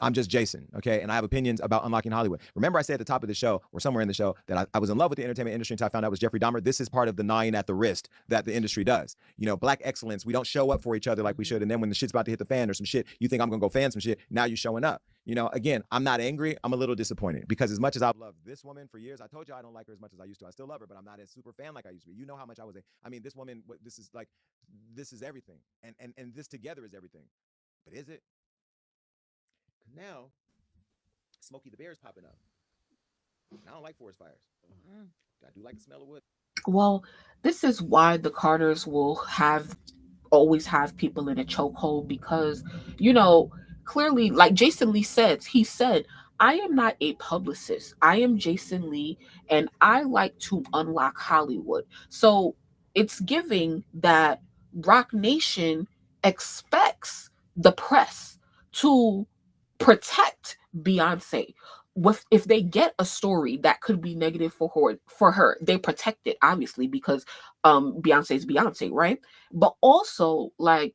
S2: I'm just Jason, okay? And I have opinions about unlocking Hollywood. Remember I said at the top of the show or somewhere in the show that I was in love with the entertainment industry until I found out it was Jeffrey Dahmer. This is part of the gnawing at the wrist that the industry does. You know, black excellence, we don't show up for each other like we should. And then when the shit's about to hit the fan or some shit, you think I'm gonna go fan some shit. Now you're showing up. You know, again, I'm not angry. I'm a little disappointed because as much as I've loved this woman for years, I told you I don't like her as much as I used to. I still love her, but I'm not a super fan like I used to be. You know how much I was. I mean, this woman, this is everything. And this together is everything. But is it? Now, Smokey the Bear is popping up. And I don't like forest fires. I do like the smell of wood.
S1: Well, this is why the Carters will always have people in a chokehold because, clearly, like Jason Lee he said, I am not a publicist. I am Jason Lee, and I like to unlock Hollywood. So it's giving that Roc Nation expects the press to protect Beyonce. If they get a story that could be negative for her, they protect it obviously because Beyonce's Beyonce, right? But also like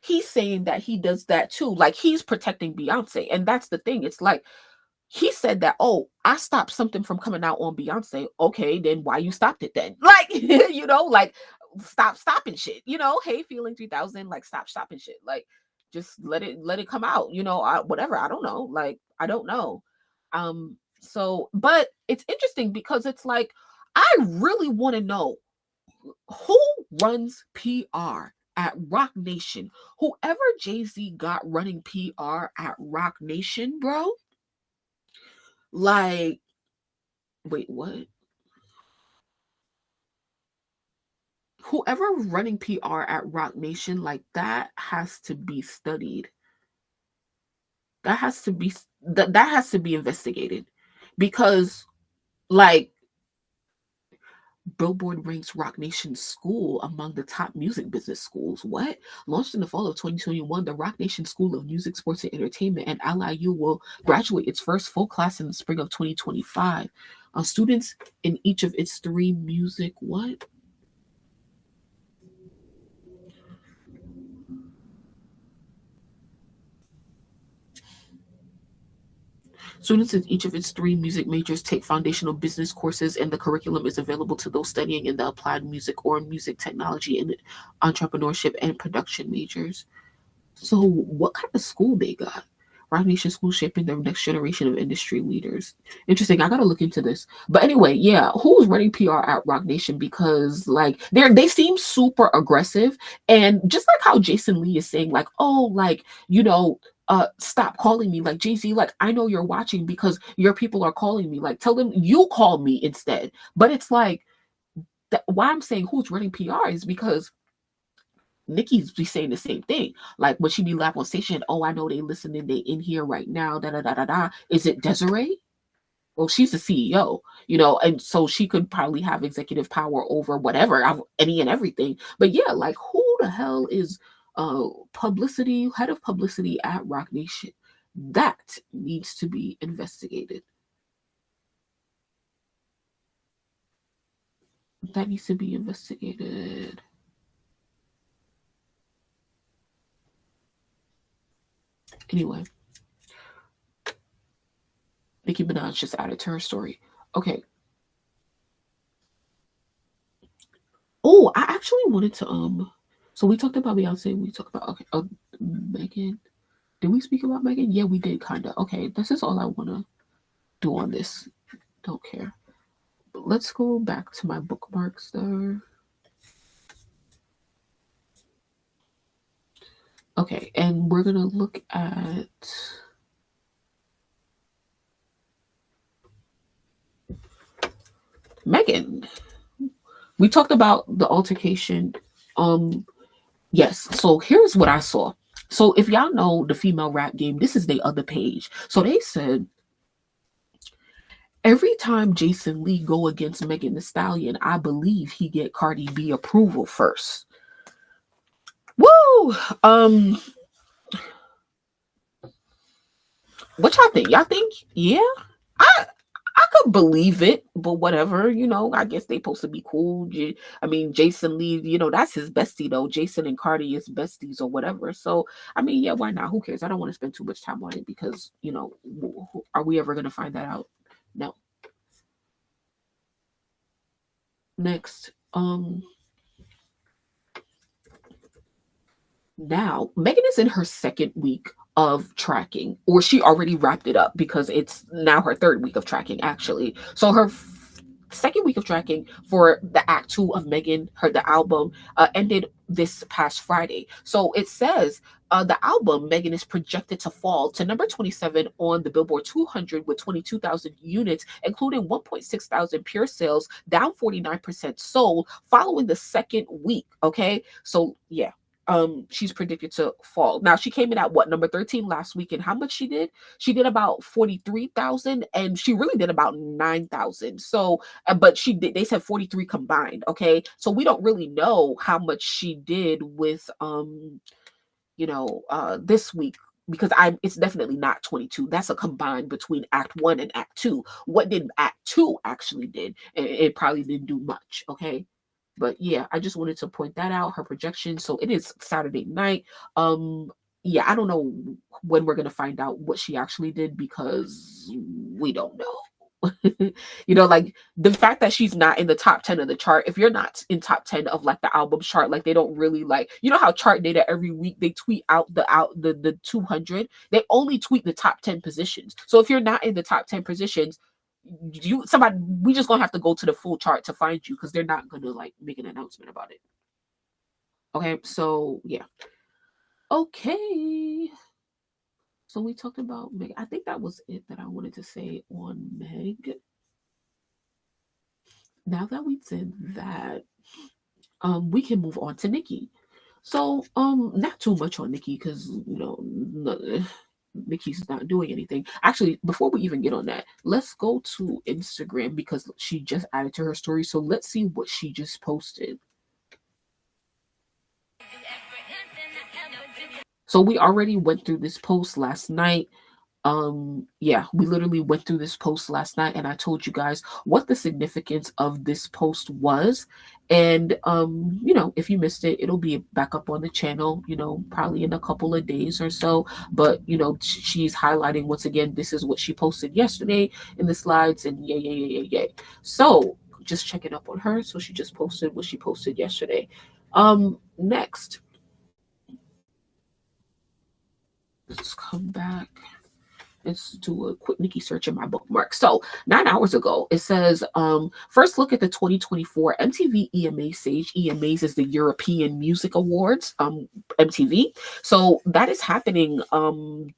S1: he's saying that he does that too. Like he's protecting Beyonce. And that's the thing. It's like he said that, oh, I stopped something from coming out on Beyonce. Okay, then why you stopped it then? Like, like stop stopping shit. Hey, Feeling 3000, like stop stopping shit. Like just let it come out. Whatever. I don't know. Like, I don't know. So, but it's interesting because it's like, I really want to know who runs PR at Roc Nation. Whoever Jay-Z got running PR at Roc Nation, bro. Like, wait, what? Whoever running PR at Roc Nation, like that has to be studied. That has to be that has to be investigated because like Billboard ranks Roc Nation School among the top music business schools. What? Launched in the fall of 2021, the Roc Nation School of Music, Sports, and Entertainment at LIU will graduate its first full class in the spring of 2025. Students in each of its three music what? Students in each of its three music majors take foundational business courses, and the curriculum is available to those studying in the applied music or music technology and entrepreneurship and production majors. So, what kind of school they got? Roc Nation School shaping the next generation of industry leaders. Interesting. I gotta look into this. But anyway, yeah, who's running PR at Roc Nation? Because like they seem super aggressive, and just like how Jason Lee is saying, like, oh, like stop calling me, like Jay-Z, like I know you're watching because your people are calling me, like tell them you call me instead. But it's like why I'm saying who's running PR is because Nicki's be saying the same thing. Like when she be live on station, oh, I know they listening, they in here right now, da da da da da. Is it Desiree? Well, she's the CEO, and so she could probably have executive power over whatever, any and everything. But yeah, like who the hell is head of publicity at Roc Nation? That needs to be investigated. That needs to be investigated. Anyway, Nicki Minaj just added to her story. Okay. Oh, I actually wanted to so we talked about Beyonce, we talked about Megan. Did we speak about Megan? Yeah, we did kinda. Okay, this is all I wanna do on this. Don't care. But let's go back to my bookmarks there. Okay, and we're gonna look at Megan. We talked about the altercation. Yes, so here's what I saw. So if y'all know the female rap game, this is the other page. So they said every time Jason Lee go against Megan Thee Stallion, I believe he get Cardi B approval first. Woo! What y'all think? Y'all think? Yeah, I could believe it, but whatever, I guess they supposed to be cool. I mean, Jason Lee, that's his bestie though. Jason and Cardi is besties or whatever. So, I mean, yeah, why not? Who cares? I don't want to spend too much time on it because, are we ever going to find that out? No. Next, now Megan is in her second week of tracking, or she already wrapped it up because it's now her third week of tracking actually. So her second week of tracking for the Act 2 of Megan, the album, ended this past Friday. So it says the album Megan is projected to fall to number 27 on the Billboard 200 with 22,000 units, including 1.6 thousand pure sales, down 49% sold following the second week. Okay, so yeah. She's predicted to fall. Now she came in at what, number 13 last week, and how much she did? She did about 43,000, and she really did about 9,000. So, but she did. They said 43 combined. Okay, so we don't really know how much she did with this week because it's definitely not 22. That's a combined between Act 1 and Act 2. What did Act 2 actually did? It probably didn't do much. Okay. But yeah, I just wanted to point that out, her projection. So it is Saturday night. Yeah, I don't know when we're gonna find out what she actually did because we don't know. Like the fact that she's not in the top 10 of the chart, if you're not in top 10 of like the album chart, like they don't really like, how chart data every week they tweet out the 200, they only tweet the top 10 positions. So if you're not in the top 10 positions, we just gonna have to go to the full chart to find you because they're not gonna like make an announcement about it. Okay, so yeah. Okay, so we talked about Meg. I think that was it that I wanted to say on Meg. Now that we said that, we can move on to Nicki. So not too much on Nicki because Nicki's not doing anything. Actually, before we even get on that, let's go to Instagram because she just added to her story. So let's see what she just posted. So we already went through this post last night. Yeah, we literally went through this post last night and I told you guys what the significance of this post was. And you know, if you missed it, it'll be back up on the channel, you know, probably in a couple of days or so. But you know, she's highlighting once again, this is what she posted yesterday in the slides, and yay. So just checking up on her. So she just posted what she posted yesterday. Next, let's come back. Let's do a quick Nicki search in my bookmark. So 9 hours ago, it says, first look at the 2024 MTV EMA stage. EMAs is the European Music Awards, MTV. So that is happening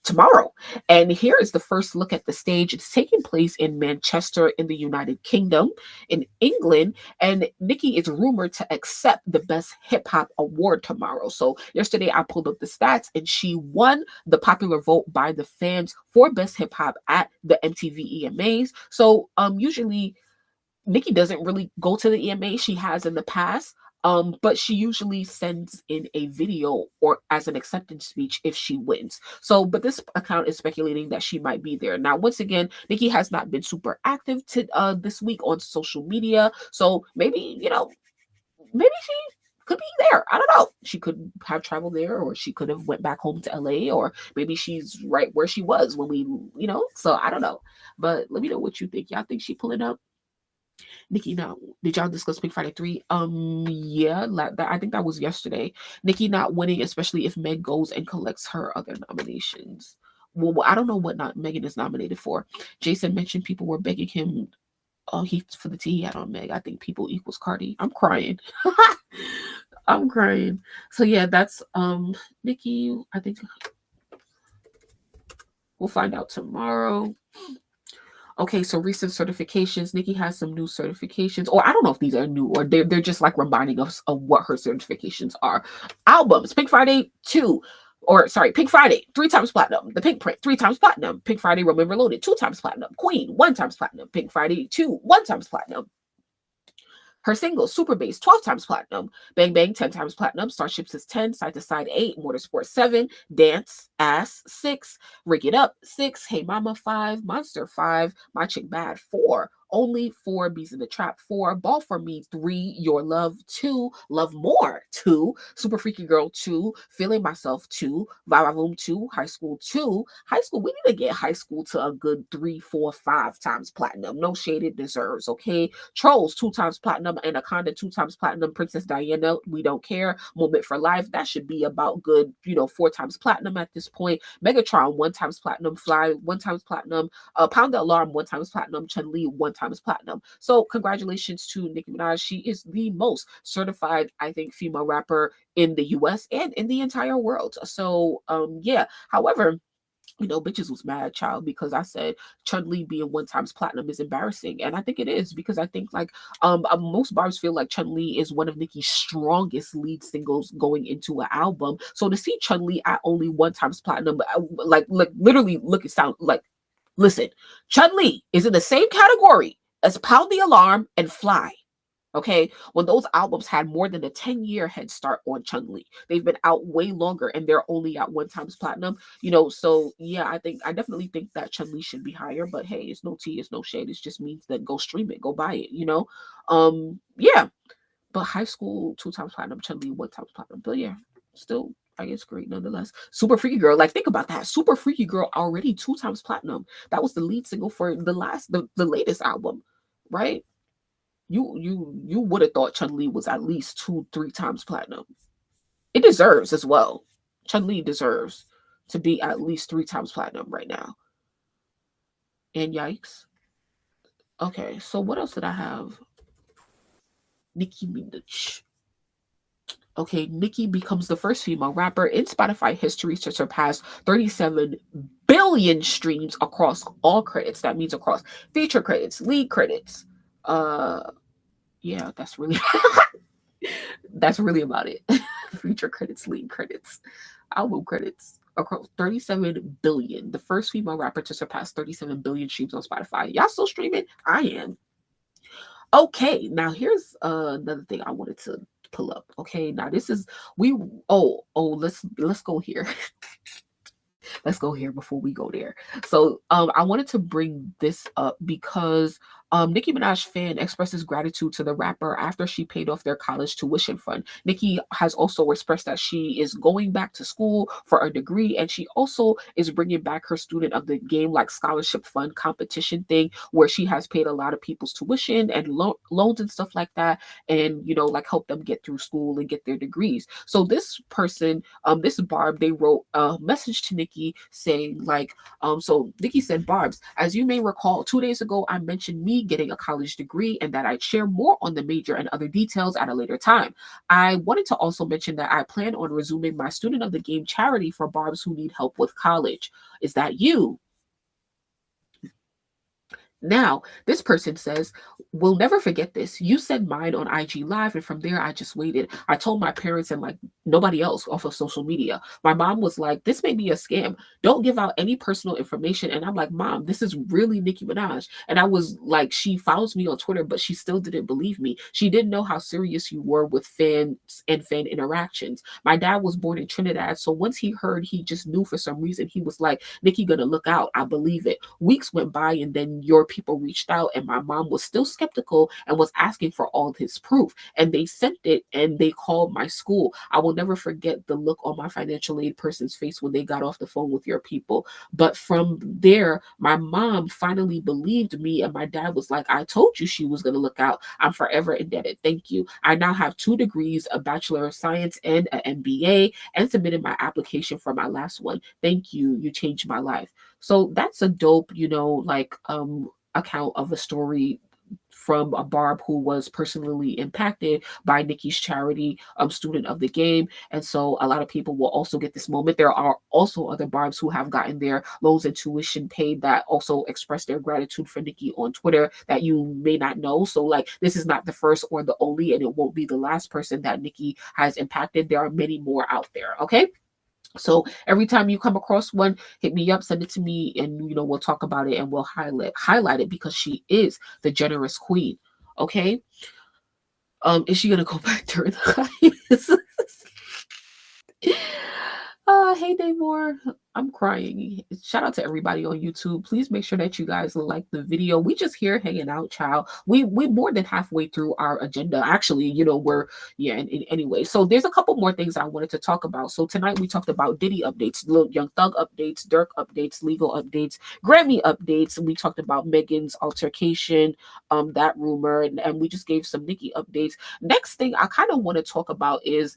S1: tomorrow. And here is the first look at the stage. It's taking place in Manchester in the United Kingdom, in England. And Nicki is rumored to accept the Best Hip Hop Award tomorrow. So yesterday I pulled up the stats and she won the popular vote by the fans for Best Hip Hop at the MTV EMAs. So usually Nicki doesn't really go to the EMA. She has in the past. But she usually sends in a video or as an acceptance speech if she wins. So, but this account is speculating that she might be there. Now, once again, Nicki has not been super active to this week on social media. So maybe, you know, maybe she could be there. I don't know. She could have traveled there, or she could have went back home to LA, or maybe she's right where she was when we, you know. So I don't know. But let me know what you think. Y'all think she pulling up? Nicki, now did y'all discuss Pink Friday 3? Yeah, I think that was yesterday. Nicki not winning, especially if Meg goes and collects her other nominations. Well, I don't know what not Megan is nominated for. Jason mentioned people were begging him. Oh, he for the tea he had on Meg. I think people equals Cardi. I'm crying. I'm crying. So yeah, that's Nicki. I think we'll find out tomorrow. Okay, so recent certifications. Nicki has some new certifications, or I don't know if these are new or they're just like reminding us of what her certifications are. Albums: Pink Friday 2, or sorry, Pink Friday 3 times platinum. The PinkPrint 3 times platinum. Pink Friday Remember Loaded 2 times platinum. Queen 1 times platinum. Pink Friday 2 1 times platinum. Her singles: Super Bass 12 times platinum, Bang Bang 10 times platinum, Starships is 10, Side to Side 8, Motorsport 7, Dance Ass 6, Rig It Up 6, Hey Mama 5, Monster 5, My Chick Bad 4, Only 4, Bees in the Trap 4, Ball for Me 3, Your Love 2, Love More 2, Super Freaky Girl 2, Feeling Myself 2, Vavavoom 2, High School 2. High School, we need to get High School to a good 3, 4, 5 times platinum. No shade, it deserves, okay? Trolls 2 times platinum, Anaconda 2 times platinum, Princess Diana, We Don't Care, Moment for Life, that should be about good, 4 times platinum at this point. Megatron 1 times platinum, Fly 1 times platinum, Pound the Alarm 1 times platinum, Chun Li 1 times platinum. So congratulations to Nicki Minaj. She is the most certified, I think, female rapper in the US and in the entire world. So yeah. However, bitches was mad, child, because I said Chun-Li being 1 times platinum is embarrassing. And I think it is, because I think like most bars feel like Chun-Li is one of Nicki's strongest lead singles going into an album. So to see Chun-Li at only 1 times platinum, like literally look it sound like, listen, Chun-Li is in the same category as Pound the Alarm and Fly. Okay, when those albums had more than a 10-year head start on Chun-Li, they've been out way longer and they're only at 1 times platinum. So yeah, I definitely think that Chun-Li should be higher. But hey, it's no tea, it's no shade. It just means that go stream it, go buy it. Yeah. But High School 2 times platinum, Chun-Li 1 times platinum. But yeah, still, I guess great nonetheless. Super Freaky Girl, like think about that. Super Freaky Girl already 2 times platinum. That was the lead single for the latest album, right? You would have thought Chun-Li was at least 2-3 times platinum. It deserves as well. Chun-Li deserves to be at least 3 times platinum right now. And yikes. Okay, so what else did I have? Nicki Minaj. Okay, Nicki becomes the first female rapper in Spotify history to surpass 37 billion streams across all credits. That means across feature credits, lead credits. Yeah, that's really that's really about it. Feature credits, lead credits, album credits. across 37 billion. The first female rapper to surpass 37 billion streams on Spotify. Y'all still streaming? I am. Okay, now here's another thing I wanted to pull up. Okay, now this is we let's go here. Let's go here before we go there. So I wanted to bring this up because Nicki Minaj fan expresses gratitude to the rapper after she paid off their college tuition fund. Nicki has also expressed that she is going back to school for a degree, and she also is bringing back her student of the game like scholarship fund competition thing where she has paid a lot of people's tuition and loans and stuff like that, and like help them get through school and get their degrees. So this person, this Barb, they wrote a message to Nicki saying like, so Nicki said, Barbs, as you may recall, 2 days ago I mentioned me getting a college degree and that I'd share more on the major and other details at a later time. I wanted to also mention that I plan on resuming my Student of the Game charity for Barbs who need help with college. Is that you? Now, this person says, we'll never forget this. You said mine on IG Live, and from there, I just waited. I told my parents and like nobody else off of social media. My mom was like, this may be a scam. Don't give out any personal information. And I'm like, Mom, this is really Nicki Minaj. And I was like, she follows me on Twitter, but she still didn't believe me. She didn't know how serious you were with fans and fan interactions. My dad was born in Trinidad, so once he heard, he just knew for some reason. He was like, Nicki gonna look out. I believe it. Weeks went by, and then your people reached out, and my mom was still skeptical and was asking for all his proof, and they sent it, and they called my school. I will never forget the look on my financial aid person's face when they got off the phone with your people. But from there, my mom finally believed me, and my dad was like, I told you she was going to look out. I'm forever indebted. Thank you. I now have 2 degrees, a Bachelor of Science and an MBA, and submitted my application for my last one. Thank you. You changed my life. So that's a dope, account of a story from a Barb who was personally impacted by Nicki's charity, Student of the Game. And so a lot of people will also get this moment. There are also other Barbs who have gotten their loans and tuition paid that also express their gratitude for Nicki on Twitter that you may not know. So like, this is not the first or the only, and it won't be the last person that Nicki has impacted. There are many more out there. Okay. So every time you come across one, hit me up, send it to me, and we'll talk about it and we'll highlight it because she is the generous queen. Okay. Is she gonna go back during the hiatus? Hey Daymore, I'm crying. Shout out to everybody on YouTube. Please make sure that you guys like the video. We just here hanging out, child. We more than halfway through our agenda. Actually, we're anyway. So there's a couple more things I wanted to talk about. So tonight we talked about Diddy updates, Lil Young Thug updates, Durk updates, legal updates, Grammy updates, and we talked about Megan's altercation, that rumor, and we just gave some Nicki updates. Next thing I kind of want to talk about is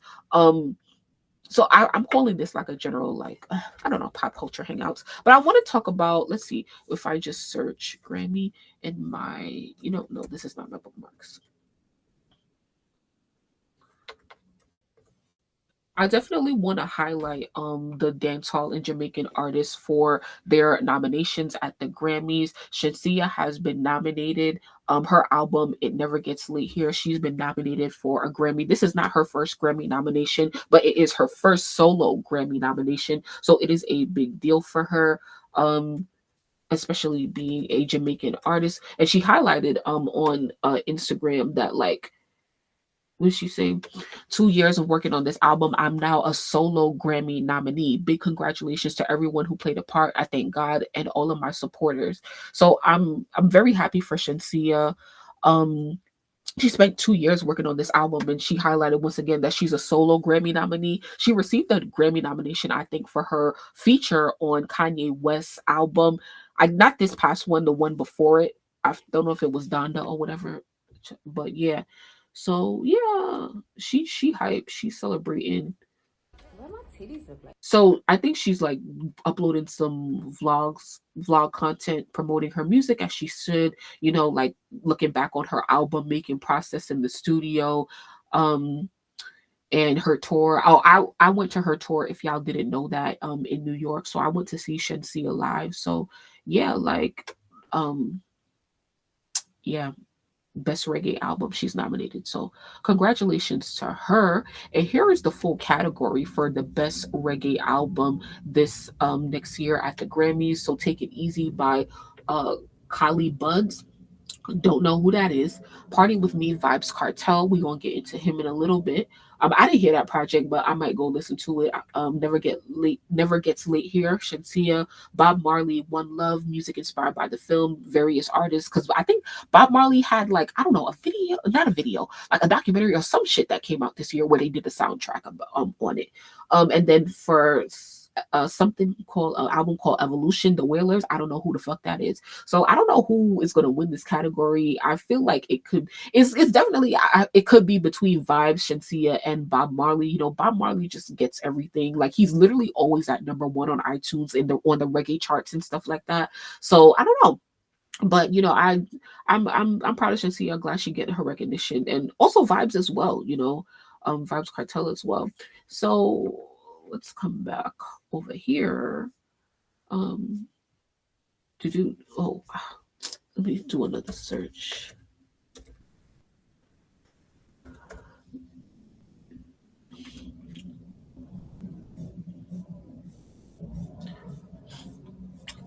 S1: so I'm calling this like a general, like, I don't know, pop culture hangouts. But I want to talk about, let's see, if I just search Grammy in my, no, this is not my bookmarks. I definitely want to highlight the dancehall and Jamaican artists for their nominations at the Grammys. Shenseea has been nominated. Her album It Never Gets Late Here, she's been nominated for a Grammy. This is not her first Grammy nomination, but it is her first solo Grammy nomination. So it is a big deal for her. Especially being a Jamaican artist. And she highlighted on Instagram that like, what did she say? 2 years of working on this album, I'm now a solo Grammy nominee. Big congratulations to everyone who played a part. I thank God and all of my supporters. So I'm very happy for Shenseea. She spent 2 years working on this album, and she highlighted once again that she's a solo Grammy nominee. She received a Grammy nomination, I think, for her feature on Kanye West's album. Not this past one, the one before it. I don't know if it was Donda or whatever, but yeah. So yeah, she hype. She's celebrating. So I think she's like uploading some vlog content promoting her music as she should, like looking back on her album making process in the studio, and her tour. Oh, I went to her tour, if y'all didn't know that, in New York. So I went to see Shenseea live. So yeah, like, yeah. Best Reggae Album she's nominated. So congratulations to her. And here is the full category for the Best Reggae Album this next year at the Grammys. So Take It Easy by uh Kylie Buds. Don't know who that is. Party with Me, Vybz Kartel. We gonna get into him in a little bit. I didn't hear that project, but I might go listen to it. Never Gets Late Here. Shansia, Bob Marley, One Love, music inspired by the film, various artists. Because I think Bob Marley had like I don't know a video, not a video, like a documentary or some shit that came out this year where they did the soundtrack on it. And then for something called an album called Evolution, The Wailers. I don't know who the fuck that is. So I don't know who is going to win this category. I feel like it's definitely it could be between Vybz, Shansia, and Bob Marley. You know, Bob Marley just gets everything. Like he's literally always at #1 on iTunes and on the reggae charts and stuff like that. So I don't know. But you know, I'm proud of Shansia. I'm glad she getting her recognition, and also Vybz as well. You know, Vybz Kartel as well. So let's come back over here. Um, to do let me do another search.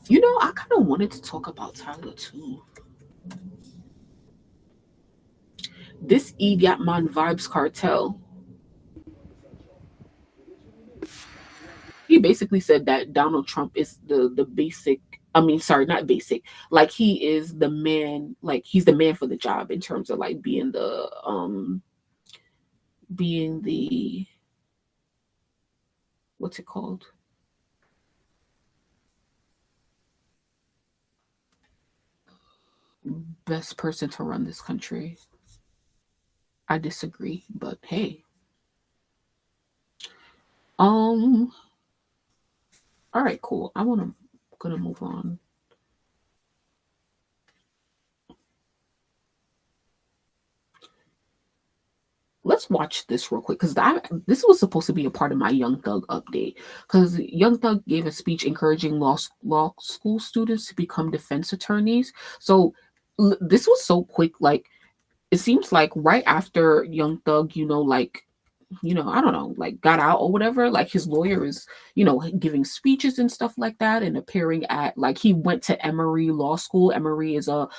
S1: You know, I kind of wanted to talk about Tyler too. This Idiot Man Vybz Kartel. He basically said that Donald Trump is the basic. I mean, sorry, not basic. Like he is the man. Like he's the man for the job in terms of like being the what's it called? Best person to run this country. I disagree, but hey. All right, cool. Gonna move on. Let's watch this real quick because this was supposed to be a part of my Young Thug update. Because Young Thug gave a speech encouraging law school students to become defense attorneys. So this was so quick. Like it seems like right after Young Thug, I don't know, like got out or whatever, like his lawyer is, giving speeches and stuff like that and appearing at like he went to Emory Law School. Emory is a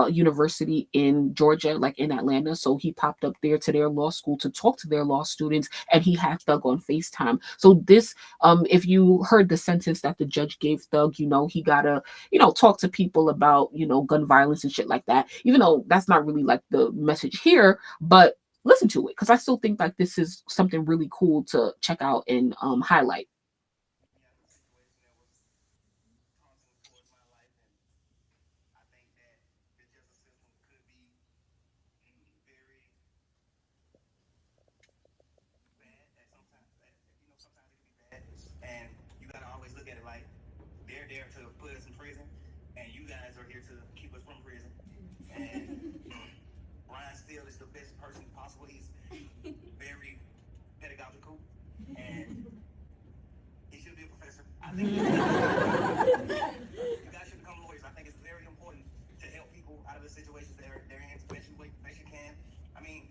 S1: university in Georgia, like in Atlanta. So he popped up there to their law school to talk to their law students and he had Thug on FaceTime. So this, if you heard the sentence that the judge gave Thug, he gotta, talk to people about, gun violence and shit like that, even though that's not really like the message here, but listen to it because I still think like this is something really cool to check out and highlight.
S4: And you gotta always look at it like they're there to put us in prison, and you guys are here to keep us from prison. And Ryan Steele is the best person possible. He's very pedagogical, and he should be a professor. I think you guys should become lawyers. I think it's very important to help people out of the situations they're in as best you can. I mean,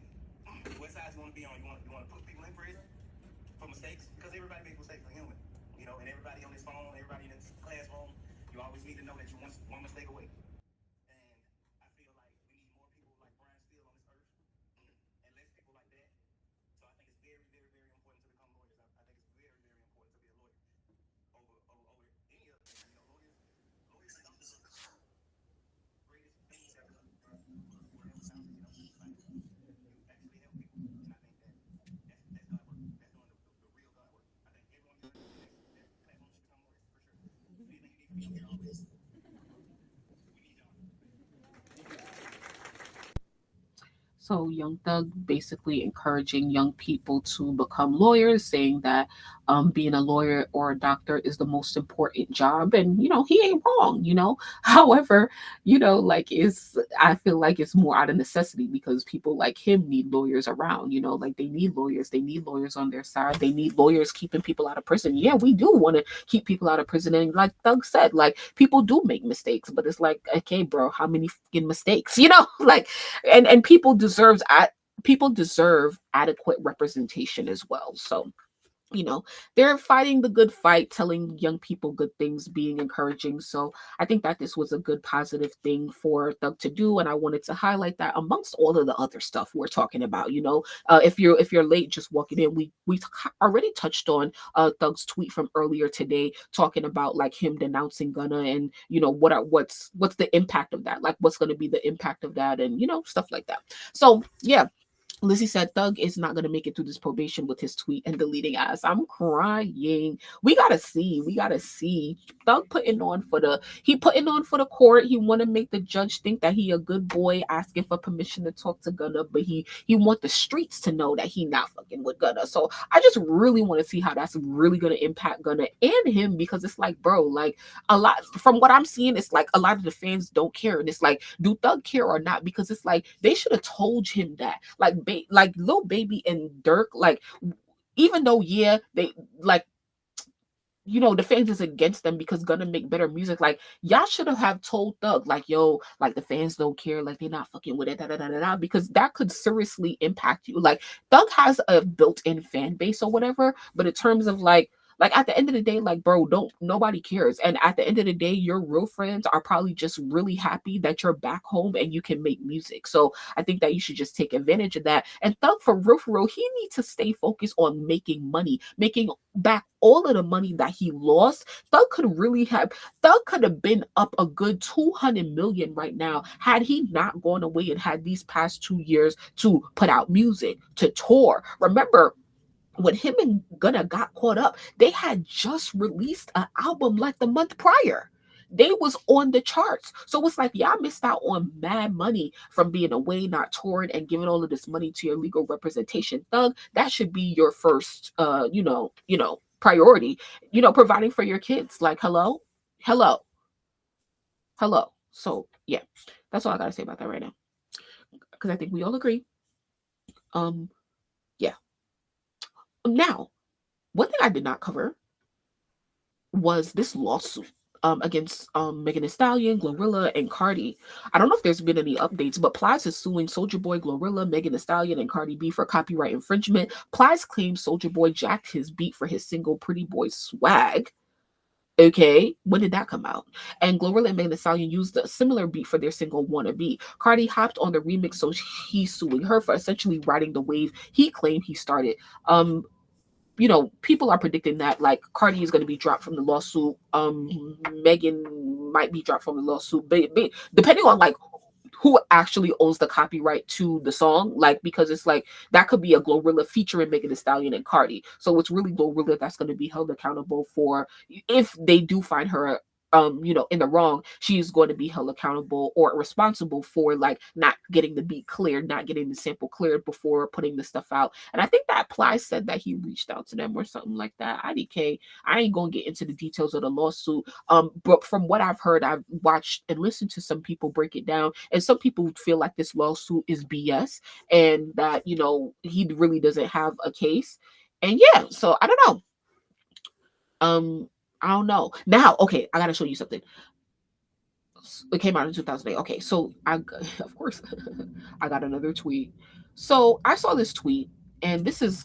S4: what side you want to be on? You want to put people in prison for mistakes? Because everybody makes mistakes, we're human. And everybody on this phone, everybody in this classroom, you always need to know that you're one mistake away. And I feel like we need more people like Brian Steele on this earth, and less people like that. So I think it's very, very, very important to become lawyers. I think it's very, very important to be a lawyer over any other thing. Lawyers are the greatest thing that could work out. Like you actually help people, and I think that's God work. That's doing the real God work. I think everyone you listen to in this platform should become lawyers for sure. Anything you need from me, I'm here always. We need y'all.
S1: So Young Thug basically encouraging young people to become lawyers, saying that being a lawyer or a doctor is the most important job, and he ain't wrong. However, like I feel like it's more out of necessity because people like him need lawyers around. Like they need lawyers. They need lawyers on their side. They need lawyers keeping people out of prison. Yeah, we do want to keep people out of prison, and like Thug said, like people do make mistakes, but it's like, okay, bro, how many fucking mistakes? Like and people deserve adequate representation as well. So they're fighting the good fight, telling young people good things, being encouraging. So I think that this was a good positive thing for Thug to do, and I wanted to highlight that amongst all of the other stuff we're talking about. If you're late just walking in, we already touched on Thug's tweet from earlier today, talking about like him denouncing Gunna, and what's the impact of that, like what's going to be the impact of that, and stuff like that. So yeah, Lizzie said Thug is not going to make it through this probation with his tweet and deleting ass. I'm crying. We gotta see. Thug putting on for the court. He want to make the judge think that he a good boy, asking for permission to talk to Gunna, but he want the streets to know that he not fucking with Gunna. So I just really want to see how that's really going to impact Gunna and him, because it's like, bro, like a lot from what I'm seeing, it's like a lot of the fans don't care, and it's like, do Thug care or not? Because it's like they should have told him that, like Lil Baby and Durk, like even though they like the fans is against them because Gunna make better music, like y'all should have told Thug like, yo, like the fans don't care, like they're not fucking with it, because that could seriously impact you. Like Thug has a built-in fan base or whatever, but in terms of like at the end of the day, like, bro, nobody cares. And at the end of the day, your real friends are probably just really happy that you're back home and you can make music. So I think that you should just take advantage of that. And Thug, for real, he needs to stay focused on making money, making back all of the money that he lost. Thug could have been up a good 200 million right now had he not gone away and had these past 2 years to put out music, to tour. Remember, when him and Gunna got caught up, they had just released an album like the month prior. They was on the charts. So it's like y'all missed out on mad money from being away, not touring, and giving all of this money to your legal representation. Thug, that should be your first priority. Providing for your kids. Like hello. So yeah, that's all I gotta say about that right now. Because I think we all agree. Yeah. Now, one thing I did not cover was this lawsuit against Megan Thee Stallion, Glorilla, and Cardi. I don't know if there's been any updates, but Plies is suing Soulja Boy, Glorilla, Megan Thee Stallion, and Cardi B for copyright infringement. Plies claims Soulja Boy jacked his beat for his single Pretty Boy Swag. Okay, when did that come out? And Glorilla and Megan Thee Stallion used a similar beat for their single Wanna Be. Cardi hopped on the remix, so he's suing her for essentially riding the wave he claimed he started. People are predicting that like Cardi is going to be dropped from the lawsuit. Megan might be dropped from the lawsuit, but depending on like who actually owns the copyright to the song, like, because it's like that could be a Glorilla featuring Megan Thee Stallion and Cardi. So it's really Glorilla that's going to be held accountable for, if they do find her in the wrong, she's going to be held accountable or responsible for like not getting the beat cleared, not getting the sample cleared before putting the stuff out. And I think that Ply said that he reached out to them or something like that. IDK, I ain't gonna get into the details of the lawsuit. But from what I've heard, I've watched and listened to some people break it down, and some people feel like this lawsuit is BS and that he really doesn't have a case. And yeah, so I don't know. I don't know. Now, okay, I gotta show you something. It came out in 2008. Okay, so of course, I got another tweet. So I saw this tweet, and this is,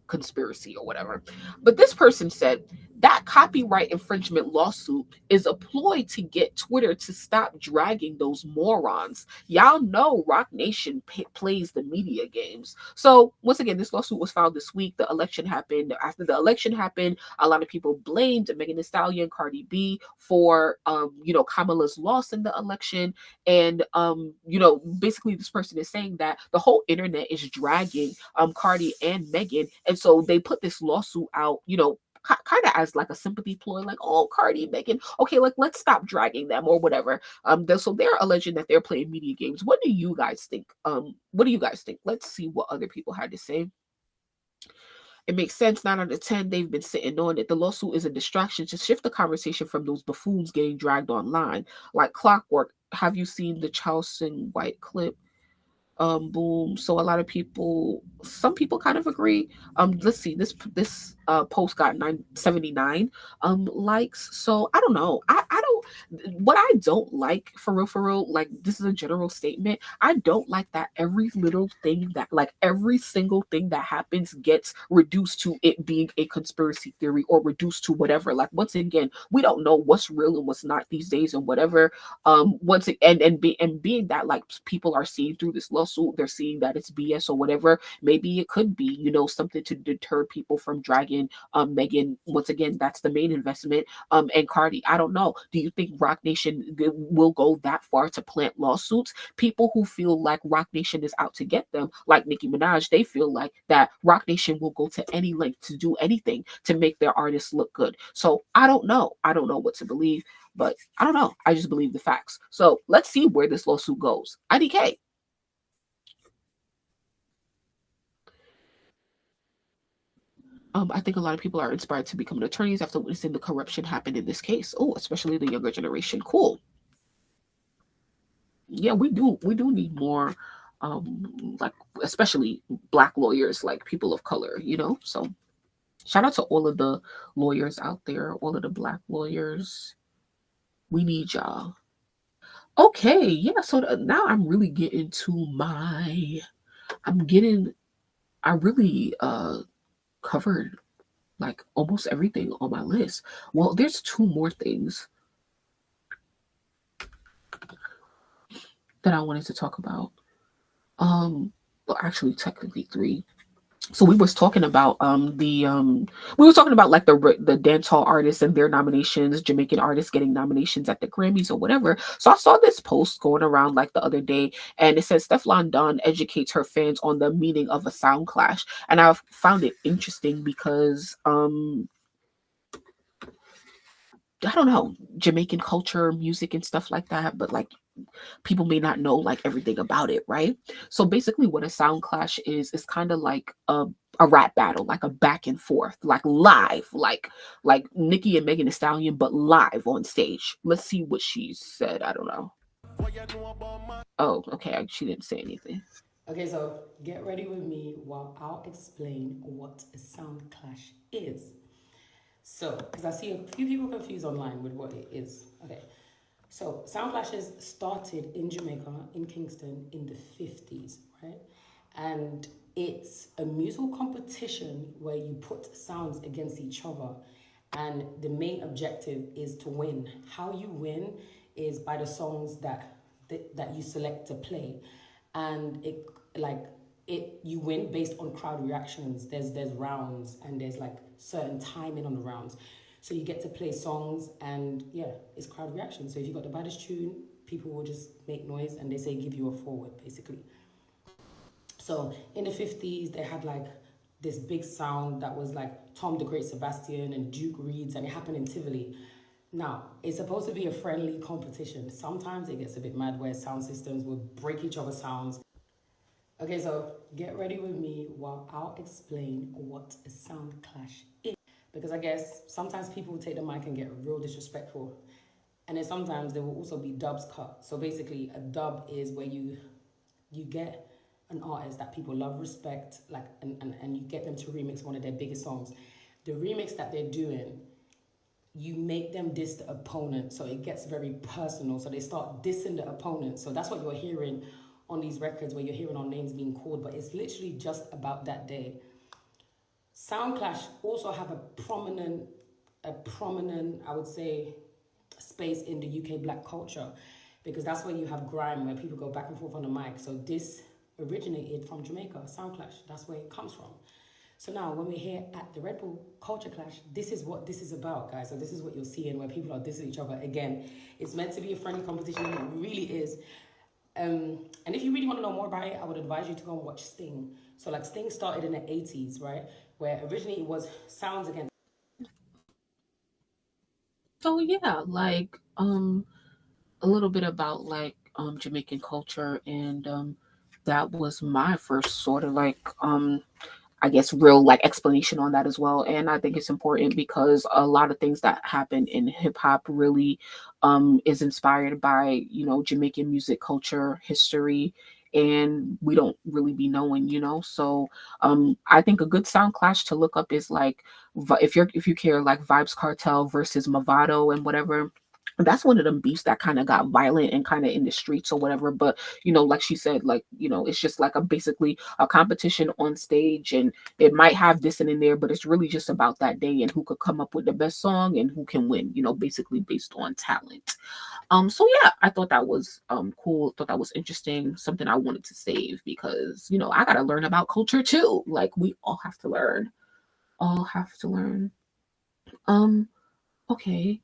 S1: conspiracy or whatever. But this person said that copyright infringement lawsuit is a ploy to get Twitter to stop dragging those morons. Y'all know Roc Nation plays the media games. So once again, this lawsuit was filed this week. The election happened. After the election happened, a lot of people blamed Megan Thee Stallion, Cardi B for Kamala's loss in the election. And basically this person is saying that the whole internet is dragging Cardi and Megan. And so they put this lawsuit out, kind of as like a sympathy ploy, like, oh, Cardi, Megan, okay, like let's stop dragging them or whatever. So they're alleging that they're playing media games. What do you guys think? What do you guys think? Let's see what other people had to say. It makes sense. 9 out of 10, they've been sitting on it. The lawsuit is a distraction to shift the conversation from those buffoons getting dragged online like clockwork. Have you seen the Charleston White clip? Boom. So a lot of people, some people kind of agree. Let's see, this post got 979 likes. So I don't know. I don't, what I don't like, for real, like this is a general statement. I don't like that every little thing that, like every single thing that happens gets reduced to it being a conspiracy theory or reduced to whatever. Like once again, we don't know what's real and what's not these days and whatever. Once it, and being that like people are seeing through this lawsuit, they're seeing that it's BS or whatever. Maybe it could be, something to deter people from dragging Megan. Once again, that's the main investment. And Cardi, I don't know. Do you think Roc Nation will go that far to plant lawsuits? People who feel like Roc Nation is out to get them, like Nicki Minaj, they feel like that Roc Nation will go to any length to do anything to make their artists look good. So I don't know. I don't know what to believe. But I don't know. I just believe the facts. So let's see where this lawsuit goes. IDK. I think a lot of people are inspired to become attorneys after witnessing the corruption happen in this case. Oh, especially the younger generation. Cool. Yeah, we do need more, like especially Black lawyers, like people of color. So shout out to all of the lawyers out there, all of the Black lawyers. We need y'all. Okay, yeah. So now I'm really getting to I really covered like almost everything on my list. Well, there's two more things that I wanted to talk about. Well, actually, technically three. So we was talking about we were talking about like the dancehall artists and their nominations, Jamaican artists getting nominations at the Grammys or whatever. So I saw this post going around like the other day, and it says Stefflon Don educates her fans on the meaning of a sound clash, and I found it interesting because I don't know, Jamaican culture, music, and stuff like that, but like people may not know like everything about it, right? So basically, what a sound clash is kind of like a rap battle, like a back and forth, like live, like Nicki and Megan Thee Stallion, but live on stage. Let's see what she said. I don't know. Oh, okay. She didn't say anything.
S5: Okay, so get ready with me while I'll explain what a sound clash is. So, because I see a few people confused online with what it is. Okay, so sound clashes started in Jamaica, in Kingston, in the 50s, right? And it's a musical competition where you put sounds against each other, and the main objective is to win. How you win is by the songs that you select to play, and you win based on crowd reactions. There's rounds, and there's like certain timing on the rounds. So you get to play songs, and yeah, it's crowd reaction. So if you got the baddest tune, people will just make noise, and they say give you a forward, basically. So in the 50s, they had like this big sound that was like Tom the Great Sebastian and Duke Reeds, and it happened in Tivoli. Now, it's supposed to be a friendly competition. Sometimes it gets a bit mad where sound systems will break each other's sounds. Okay, so get ready with me while I'll explain what a sound clash is. Because I guess sometimes people will take the mic and get real disrespectful. And then sometimes there will also be dubs cut. So basically, a dub is where you get an artist that people love, respect, like, and you get them to remix one of their biggest songs. The remix that they're doing, you make them diss the opponent, so it gets very personal. So they start dissing the opponent. So that's what you're hearing on these records, where you're hearing our names being called, but it's literally just about that day. Soundclash also have a prominent, I would say, space in the UK Black culture, because that's where you have grime, where people go back and forth on the mic. So this originated from Jamaica, Soundclash. That's where it comes from. So now when we're here at the Red Bull Culture Clash, this is what this is about, guys. So this is what you're seeing, where people are dissing each other. Again, it's meant to be a friendly competition, and it really is. And if you really want to know more about it, I would advise you to go and watch Sting. So like Sting started in the 80s, right? Where originally it was sounds against.
S1: So yeah, like a little bit about like Jamaican culture, and that was my first sort of like I guess real like explanation on that as well. And I think it's important because a lot of things that happen in hip hop really is inspired by, you know, Jamaican music culture, history, and we don't really be knowing, you know. So I think a good sound clash to look up is like if you care like Vibes Cartel versus Movado and whatever. That's one of them beefs that kind of got violent and kind of in the streets or whatever. But you know, like she said, like, you know, it's just like a basically a competition on stage, and it might have this and in there, but it's really just about that day and who could come up with the best song and who can win, you know, basically based on talent. So yeah, I thought that was cool, thought that was interesting, something I wanted to save because, you know, I gotta learn about culture too. Like we all have to learn. All have to learn. Um, okay.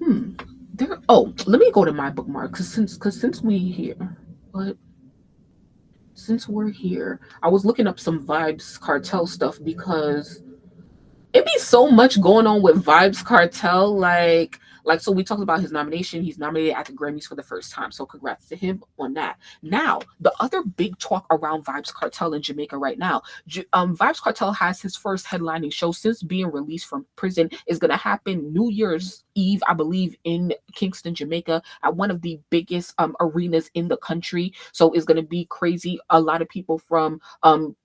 S1: Hmm. There. Oh, let me go to my bookmark because since we here, but since we're here, I was looking up some Vibes Cartel stuff because it be so much going on with Vibes Cartel. Like so we talked about his nomination. He's nominated at the Grammys for the first time. So congrats to him on that. Now, the other big talk around Vibes Cartel in Jamaica right now. Vibes Cartel has his first headlining show since being released from prison. Is gonna happen New Year's Eve, I believe, in Kingston, Jamaica, at one of the biggest arenas in the country. So it's gonna be crazy. A lot of people from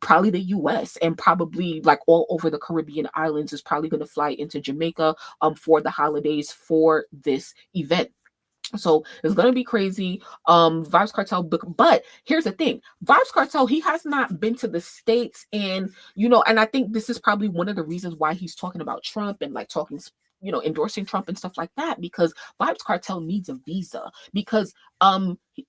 S1: probably the US and probably like all over the Caribbean islands is probably going to fly into Jamaica for the holidays for this event. So it's gonna be crazy. Vibes Cartel book, but here's the thing: Vibes Cartel, he has not been to the States, and you know, and I think this is probably one of the reasons why he's talking about Trump and like talking, you know, endorsing Trump and stuff like that, because Vibes Cartel needs a visa because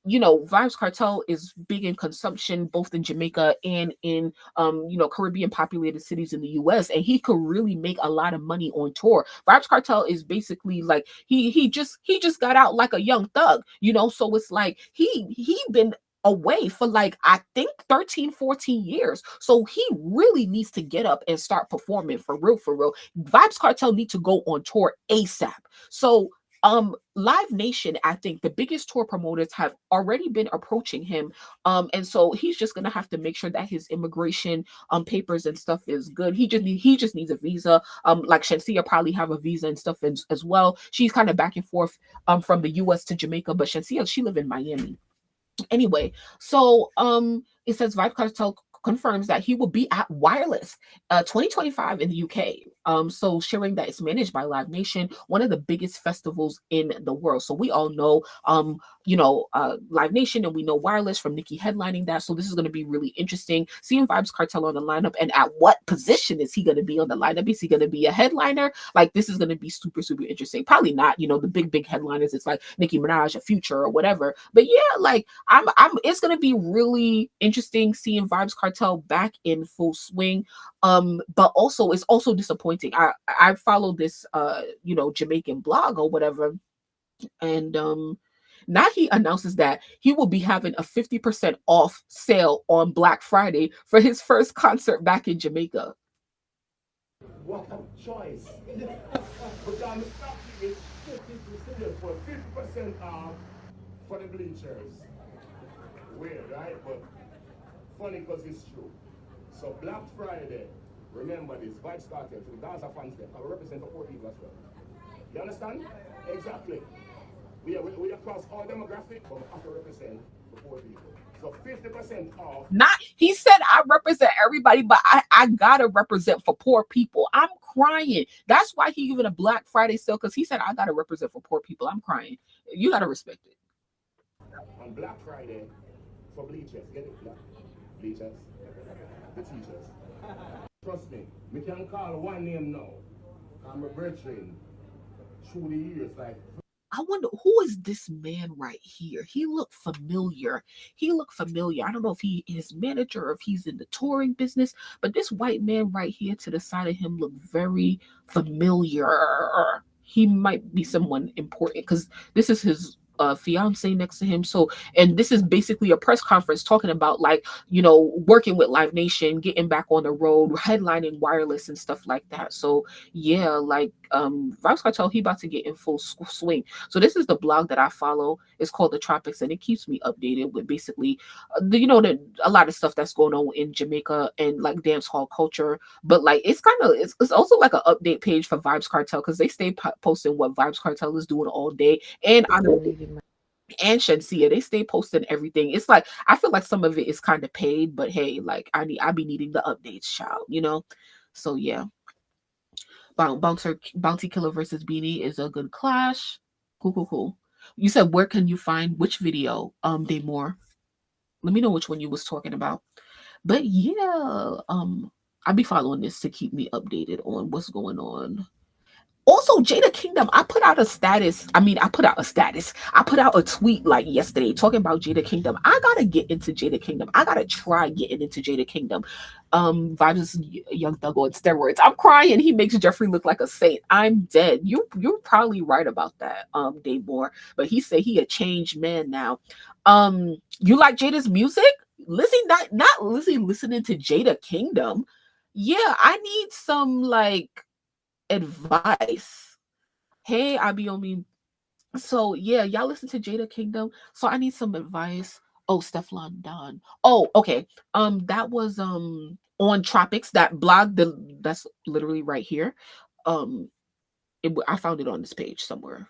S1: you know, Vibes Cartel is big in consumption both in Jamaica and in you know, Caribbean populated cities in the US, and he could really make a lot of money on tour. Vibes Cartel is basically like he just got out like a young thug, you know, so it's like he been away for like I think 13, 14 years. So he really needs to get up and start performing for real, for real. Vibes Cartel need to go on tour ASAP. So Live Nation, I think the biggest tour promoters have already been approaching him, and so he's just gonna have to make sure that his immigration papers and stuff is good. He just needs a visa. Like Shansia probably have a visa and stuff as well. She's kind of back and forth from the US to Jamaica, but Shansia, she live in Miami. Anyway, so it says Vibe Cartel confirms that he will be at Wireless 2025 in the UK. So sharing that it's managed by Live Nation, one of the biggest festivals in the world. So we all know you know, Live Nation, and we know Wireless from Nicki headlining that. So this is going to be really interesting. Seeing Vibes Cartel on the lineup, and at what position is he going to be on the lineup? Is he going to be a headliner? Like this is going to be super, super interesting. Probably not, you know, the big headliners. It's like Nicki Minaj, a Future, or whatever. But yeah, like I'm it's gonna be really interesting seeing Vibes Cartel back in full swing. But also it's also disappointing. I follow this you know, Jamaican blog or whatever, and now he announces that he will be having a 50% off sale on Black Friday for his first concert back in Jamaica.
S6: What a choice. But on the stock tickets, 50% for 50% off for the bleachers. Weird, right? But funny because it's true. So Black Friday, remember this, Vybz Kartel, to the Gaza fans there, I represent the poor people as well. You understand? Exactly. We across all demographics, but we have to represent the poor people. So 50% off.
S1: Not, he said I represent everybody, but I gotta represent for poor people. I'm crying. That's why he giving a Black Friday sale, because he said I gotta represent for poor people. I'm crying. You gotta respect it.
S6: On Black Friday for bleachers, get it? Black bleachers, the teachers. Trust me, we can call one name now. I'm a brethren through the years, like.
S1: I wonder who is this man right here. He looked familiar. He looked familiar. I don't know if he is manager or if he's in the touring business, but this white man right here to the side of him looked very familiar. He might be someone important because this is his fiance next to him. So, and this is basically a press conference talking about like, working with Live Nation, getting back on the road, headlining Wireless and stuff like that. So yeah, like Vybz Kartel, he about to get in full swing. So this is the blog that I follow. It's called The Tropics, and it keeps me updated with basically a lot of stuff that's going on in Jamaica and like dance hall culture. But like it's also like an update page for Vybz Kartel, because they stay posting what Vybz Kartel is doing all day, and and Shensia, they stay posting everything. It's like I feel like some of it is kind of paid, but hey, like I be needing the updates, child. So yeah, Bounty Killer versus Beanie is a good clash. Cool. You said where can you find which video? Daymore. Let me know which one you was talking about. But yeah, I'll be following this to keep me updated on what's going on. Also, Jada Kingdom, I put out a status. I put out a tweet like yesterday talking about Jada Kingdom. I gotta get into Jada Kingdom. I gotta try getting into Jada Kingdom. Vybz is Young Thug on steroids. I'm crying. He makes Jeffrey look like a saint. I'm dead. You're probably right about that, Daymore. But he said he a changed man now. You like Jada's music? Lizzie, not Lizzie listening to Jada Kingdom. Yeah, I need some like advice. Hey, I be on me. So yeah, y'all listen to Jada Kingdom. So I need some advice. Oh, Stefflon Don. Oh, okay. That was on Tropics, that blog. That's literally right here. I found it on this page somewhere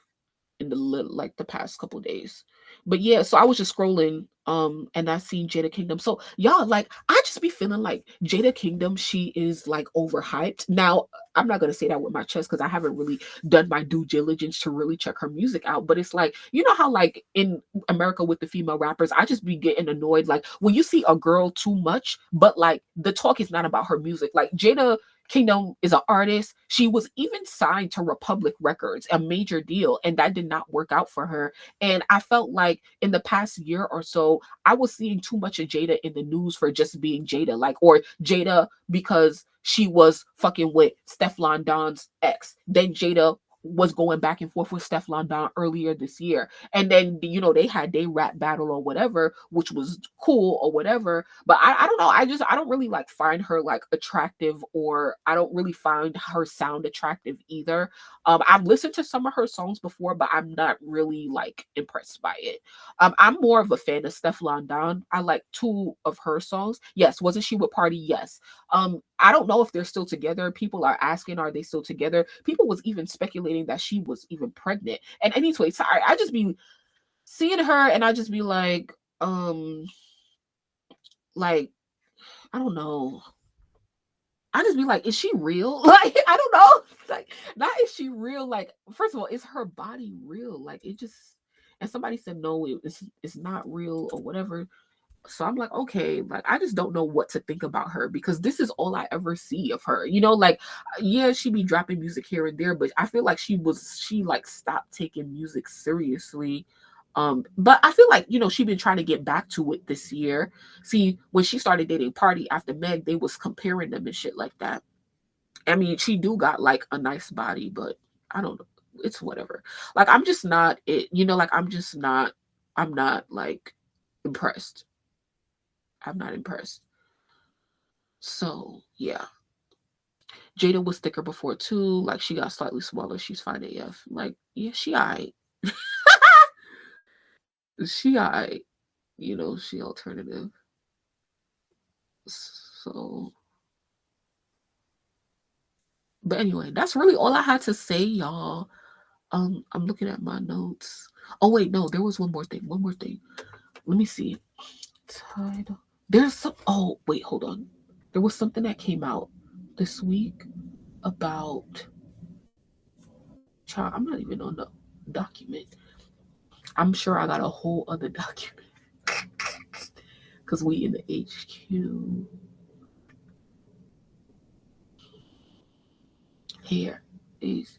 S1: in the past couple days. But yeah, so I was just scrolling and I seen Jada Kingdom. So y'all, like, I just be feeling like Jada Kingdom, she is like overhyped. Now, I'm not gonna say that with my chest because I haven't really done my due diligence to really check her music out. But it's like, you know how like in America with the female rappers, I just be getting annoyed like when you see a girl too much, but like the talk is not about her music. Like Jada Kingdom is an artist. She was even signed to Republic Records, a major deal, and that did not work out for her. And I felt like in the past year or so, I was seeing too much of Jada in the news for just being Jada, like, or Jada because she was fucking with Stefflon Don's ex. Then Jada was going back and forth with Stefflon Don earlier this year. And then, they had their rap battle or whatever, which was cool or whatever. But I don't know. I don't really like find her like attractive, or I don't really find her sound attractive either. I've listened to some of her songs before, but I'm not really like impressed by it. I'm more of a fan of Stefflon Don. I like 2 of her songs. Yes. Wasn't she with Party? Yes. I don't know if they're still together. People are asking, are they still together? People was even speculating that she was even pregnant. And anyway, so I just be seeing her and I just be like, I don't know. I just be like, is she real? Like, I don't know. Like, not is she real? Like, first of all, is her body real? Like, it just, and somebody said, no, it's not real or whatever. So I'm like, okay, like I just don't know what to think about her because this is all I ever see of her. Like, yeah, she be dropping music here and there, but I feel like she like stopped taking music seriously. But I feel like, she been trying to get back to it this year. See, when she started dating Party after Meg, they was comparing them and shit like that. I mean, she do got like a nice body, but I don't know. It's whatever. Like, I'm just not it, like I'm not like impressed. I'm not impressed. So yeah. Jada was thicker before too. Like she got slightly smaller. She's fine AF. Like, yeah, she alright. She alright. She alternative. So but anyway, that's really all I had to say, y'all. I'm looking at my notes. Oh wait, no, there was one more thing. Let me see. Title. There's some wait, hold on. There was something that came out this week about child. I'm not even on the document. I'm sure I got a whole other document because we in the HQ. Here is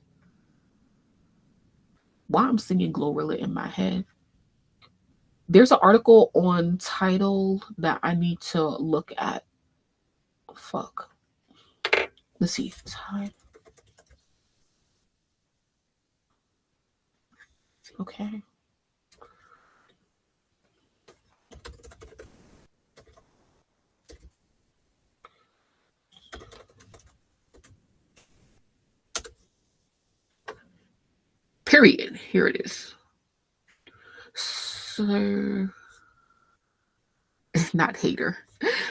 S1: why I'm singing Glorilla in my head. There's an article on Tidal that I need to look at. Fuck. Let's see. Tidal. Okay. Period. Here it is. So, not hater.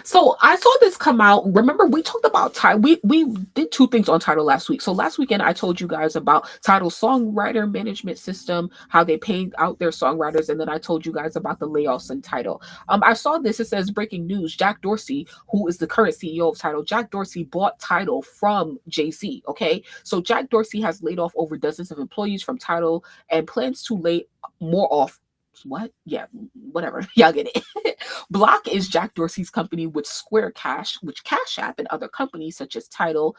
S1: So I saw this come out. Remember, we talked about Tidal. We did two things on Tidal last week. So last weekend, I told you guys about Tidal songwriter management system, how they paid out their songwriters, and then I told you guys about the layoffs in Tidal. I saw this. It says breaking news: Jack Dorsey, who is the current CEO of Tidal, Jack Dorsey bought Tidal from Jay-Z. Okay, so Jack Dorsey has laid off over dozens of employees from Tidal and plans to lay more off. What? Yeah, whatever. Y'all get it. Block is Jack Dorsey's company with Square Cash, which Cash App and other companies such as Tidal,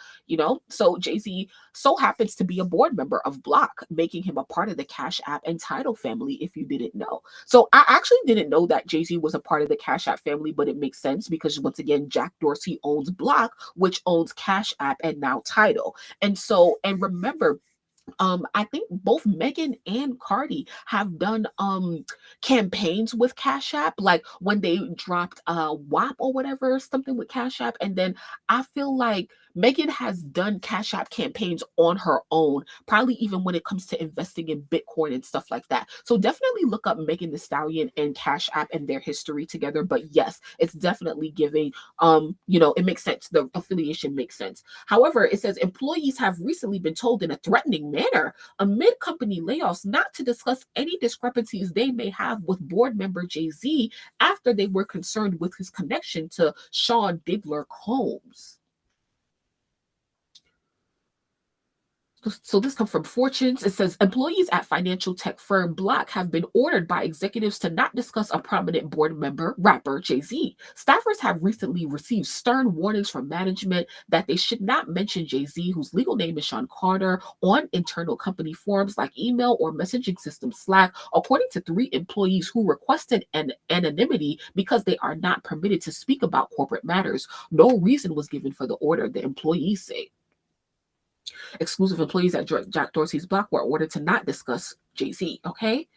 S1: So Jay-Z so happens to be a board member of Block, making him a part of the Cash App and Tidal family, if you didn't know. So I actually didn't know that Jay-Z was a part of the Cash App family, but it makes sense because once again, Jack Dorsey owns Block, which owns Cash App and now Tidal. And remember, I think both Megan and Cardi have done campaigns with Cash App, like when they dropped WAP or whatever, something with Cash App. And then I feel like Megan has done Cash App campaigns on her own, probably even when it comes to investing in Bitcoin and stuff like that. So definitely look up Megan Thee Stallion and Cash App and their history together. But yes, it's definitely giving, it makes sense. The affiliation makes sense. However, it says employees have recently been told in a threatening manner amid company layoffs not to discuss any discrepancies they may have with board member Jay-Z after they were concerned with his connection to Sean Digler Combs. So this comes from Fortunes. It says employees at financial tech firm Block have been ordered by executives to not discuss a prominent board member, rapper Jay-Z. Staffers have recently received stern warnings from management that they should not mention Jay-Z, whose legal name is Sean Carter, on internal company forums like email or messaging system Slack, according to 3 employees who requested an anonymity because they are not permitted to speak about corporate matters. No reason was given for the order, the employees say. Exclusive employees at Jack Dorsey's Block were ordered to not discuss Jay-Z, okay?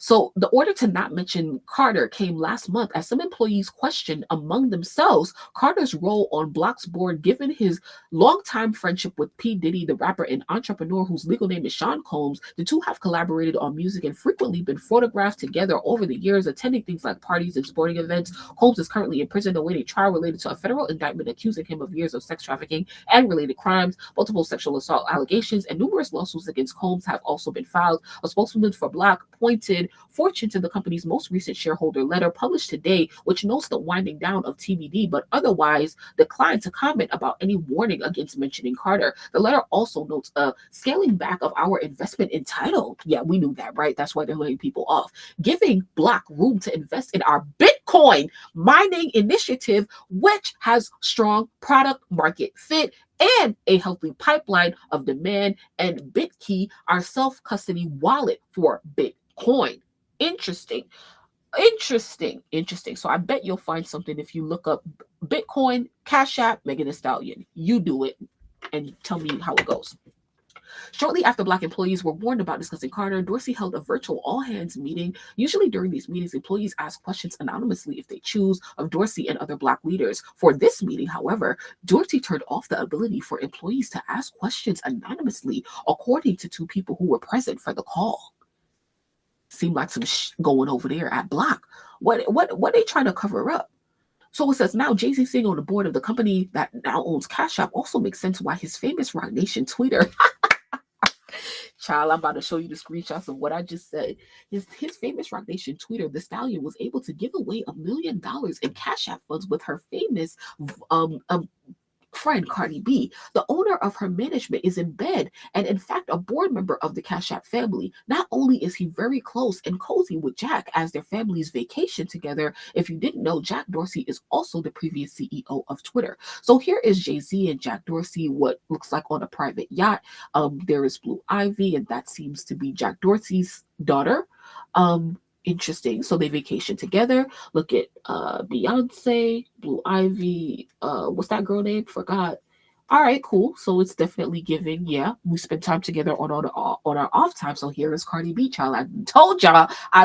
S1: So the order to not mention Carter came last month as some employees questioned among themselves Carter's role on Block's board, given his longtime friendship with P. Diddy, the rapper and entrepreneur whose legal name is Sean Combs. The two have collaborated on music and frequently been photographed together over the years, attending things like parties and sporting events. Combs is currently in prison awaiting trial related to a federal indictment accusing him of years of sex trafficking and related crimes. Multiple sexual assault allegations and numerous lawsuits against Combs have also been filed. A spokeswoman for Block pointed Fortune to the company's most recent shareholder letter published today, which notes the winding down of TBD, but otherwise declined to comment about any warning against mentioning Carter. The letter also notes a scaling back of our investment in Tidal. Yeah, we knew that, right? That's why they're laying people off. Giving Block room to invest in our Bitcoin mining initiative, which has strong product market fit and a healthy pipeline of demand, and BitKey, our self-custody wallet for Bitcoin. Interesting. So I bet you'll find something if you look up Bitcoin, Cash App, Megan Thee Stallion. You do it and tell me how it goes. Shortly after Black employees were warned about discussing Carter, Dorsey held a virtual all-hands meeting. Usually during these meetings, employees ask questions anonymously if they choose of Dorsey and other Black leaders. For this meeting, however, Dorsey turned off the ability for employees to ask questions anonymously, according to 2 people who were present for the call. Seemed like some going over there at Block. What they trying to cover up? So it says now Jay-Z sitting on the board of the company that now owns Cash App also makes sense why his famous Roc Nation tweeter. Child, I'm about to show you the screenshots of what I just said. His famous Roc Nation tweeter, Thee Stallion, was able to give away $1 million in Cash App funds with her famous friend Cardi B. The owner of her management is in bed and in fact a board member of the Cash App family. Not only is he very close and cozy with Jack as their families vacation together, if you didn't know, Jack Dorsey is also the previous CEO of Twitter. So here is Jay-Z and Jack Dorsey, what looks like on a private yacht. There is Blue Ivy, and that seems to be Jack Dorsey's daughter. Interesting. So they vacation together. Look at Beyonce, Blue Ivy, what's that girl name? Forgot. All right, cool. So it's definitely giving. Yeah, we spend time together on our off time. So here is Cardi B, child. I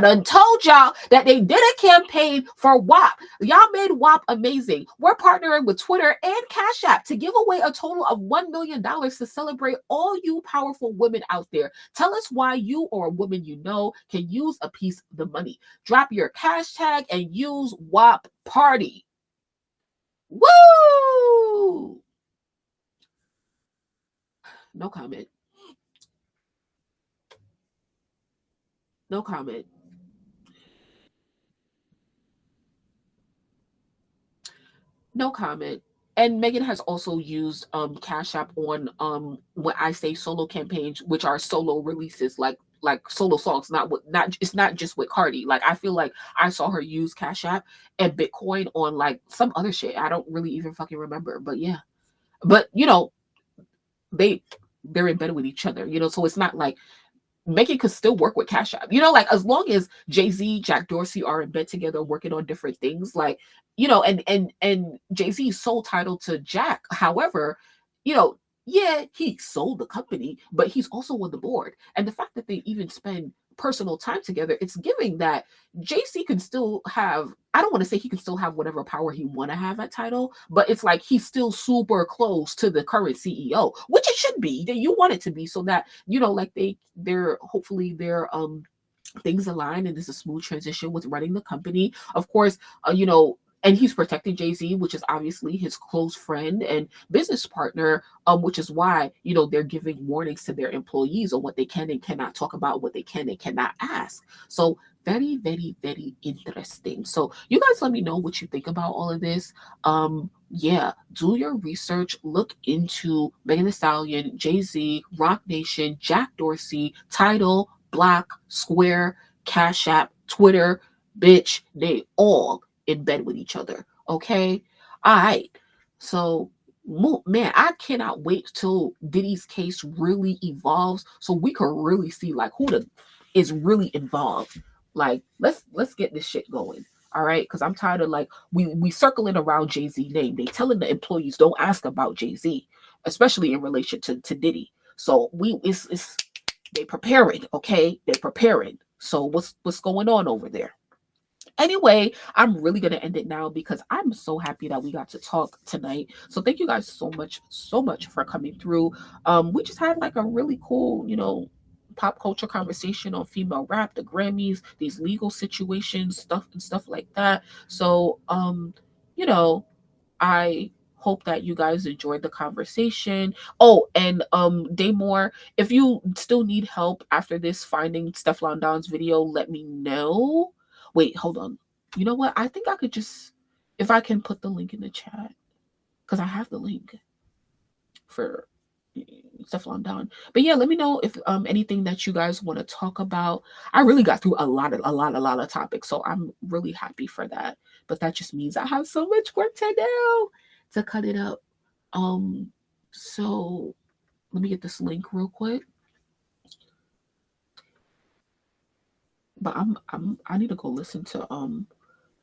S1: done told y'all that they did a campaign for WAP. Y'all made WAP amazing. We're partnering with Twitter and Cash App to give away a total of $1 million to celebrate all you powerful women out there. Tell us why you or a woman you know can use a piece of the money. Drop your cash tag and use WAP Party. Woo! No comment. No comment. No comment. And Megan has also used Cash App on when I say solo campaigns, which are solo releases, like solo songs, not it's not just with Cardi. Like I feel like I saw her use Cash App and Bitcoin on like some other shit. I don't really even fucking remember. But yeah. But you know, they're in bed with each other, you know, so it's not like Megan could still work with Cash App. You know, like as long as Jay-Z, Jack Dorsey are in bed together working on different things, like, you know, and Jay-Z is sole title to Jack. However, you know, yeah, he sold the company, but he's also on the board. And the fact that they even spend personal time together, it's giving that JC can still have, I don't want to say he can still have whatever power he want to have at title, but it's like he's still super close to the current CEO, which it should be. That you want it to be, so that, you know, like they're hopefully their things align and there's a smooth transition with running the company. Of course, you know, and he's protecting Jay-Z, which is obviously his close friend and business partner, which is why, you know, they're giving warnings to their employees on what they can and cannot talk about, what they can and cannot ask. So very, very, very interesting. So you guys let me know what you think about all of this. Yeah, do your research, look into Megan Thee Stallion, Jay-Z, Roc Nation, Jack Dorsey, Tidal, Block, Square, Cash App, Twitter, bitch, they all in bed with each other. Okay? All right. So, man, I cannot wait till Diddy's case really evolves so we can really see like who is really involved. Like, let's get this shit going. All right, because I'm tired of like we circling around Jay-Z name. They telling the employees don't ask about Jay-Z, especially in relation to Diddy. So it's they preparing, okay? They're preparing. So what's going on over there? Anyway, I'm really going to end it now because I'm so happy that we got to talk tonight. So thank you guys so much for coming through. We just had like a really cool, you know, pop culture conversation on female rap, the Grammys, these legal situations, stuff and stuff like that. So you know, I hope that you guys enjoyed the conversation. Oh, and Daymore, if you still need help after this finding Stefflon Don's video, let me know. Wait, hold on. You know what? I think I could just, if I can put the link in the chat, because I have the link for Stefflon Don. But yeah, let me know if anything that you guys want to talk about. I really got through a lot of topics, so I'm really happy for that. But that just means I have so much work to do to cut it up. So let me get this link real quick. But I need to go listen to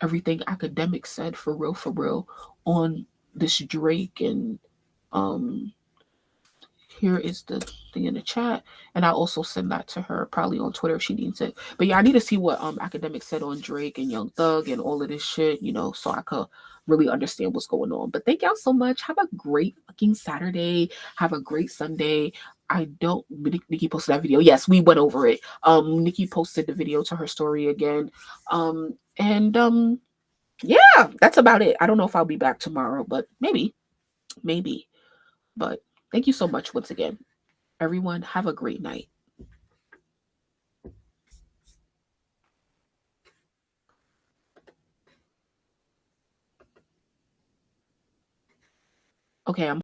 S1: everything Academic said for real on this Drake and here is the thing in the chat, and I'll also send that to her probably on Twitter if she needs it. But yeah, I need to see what Academic said on Drake and Young Thug and all of this shit, you know, so I could really understand what's going on. But thank y'all so much. Have a great fucking Saturday. Have a great Sunday. I don't Nicki posted that video. Yes, we went over it. Nicki posted the video to her story again. And yeah, that's about it. I don't know if I'll be back tomorrow, but maybe. But thank you so much once again. Everyone, have a great night. Okay, I'm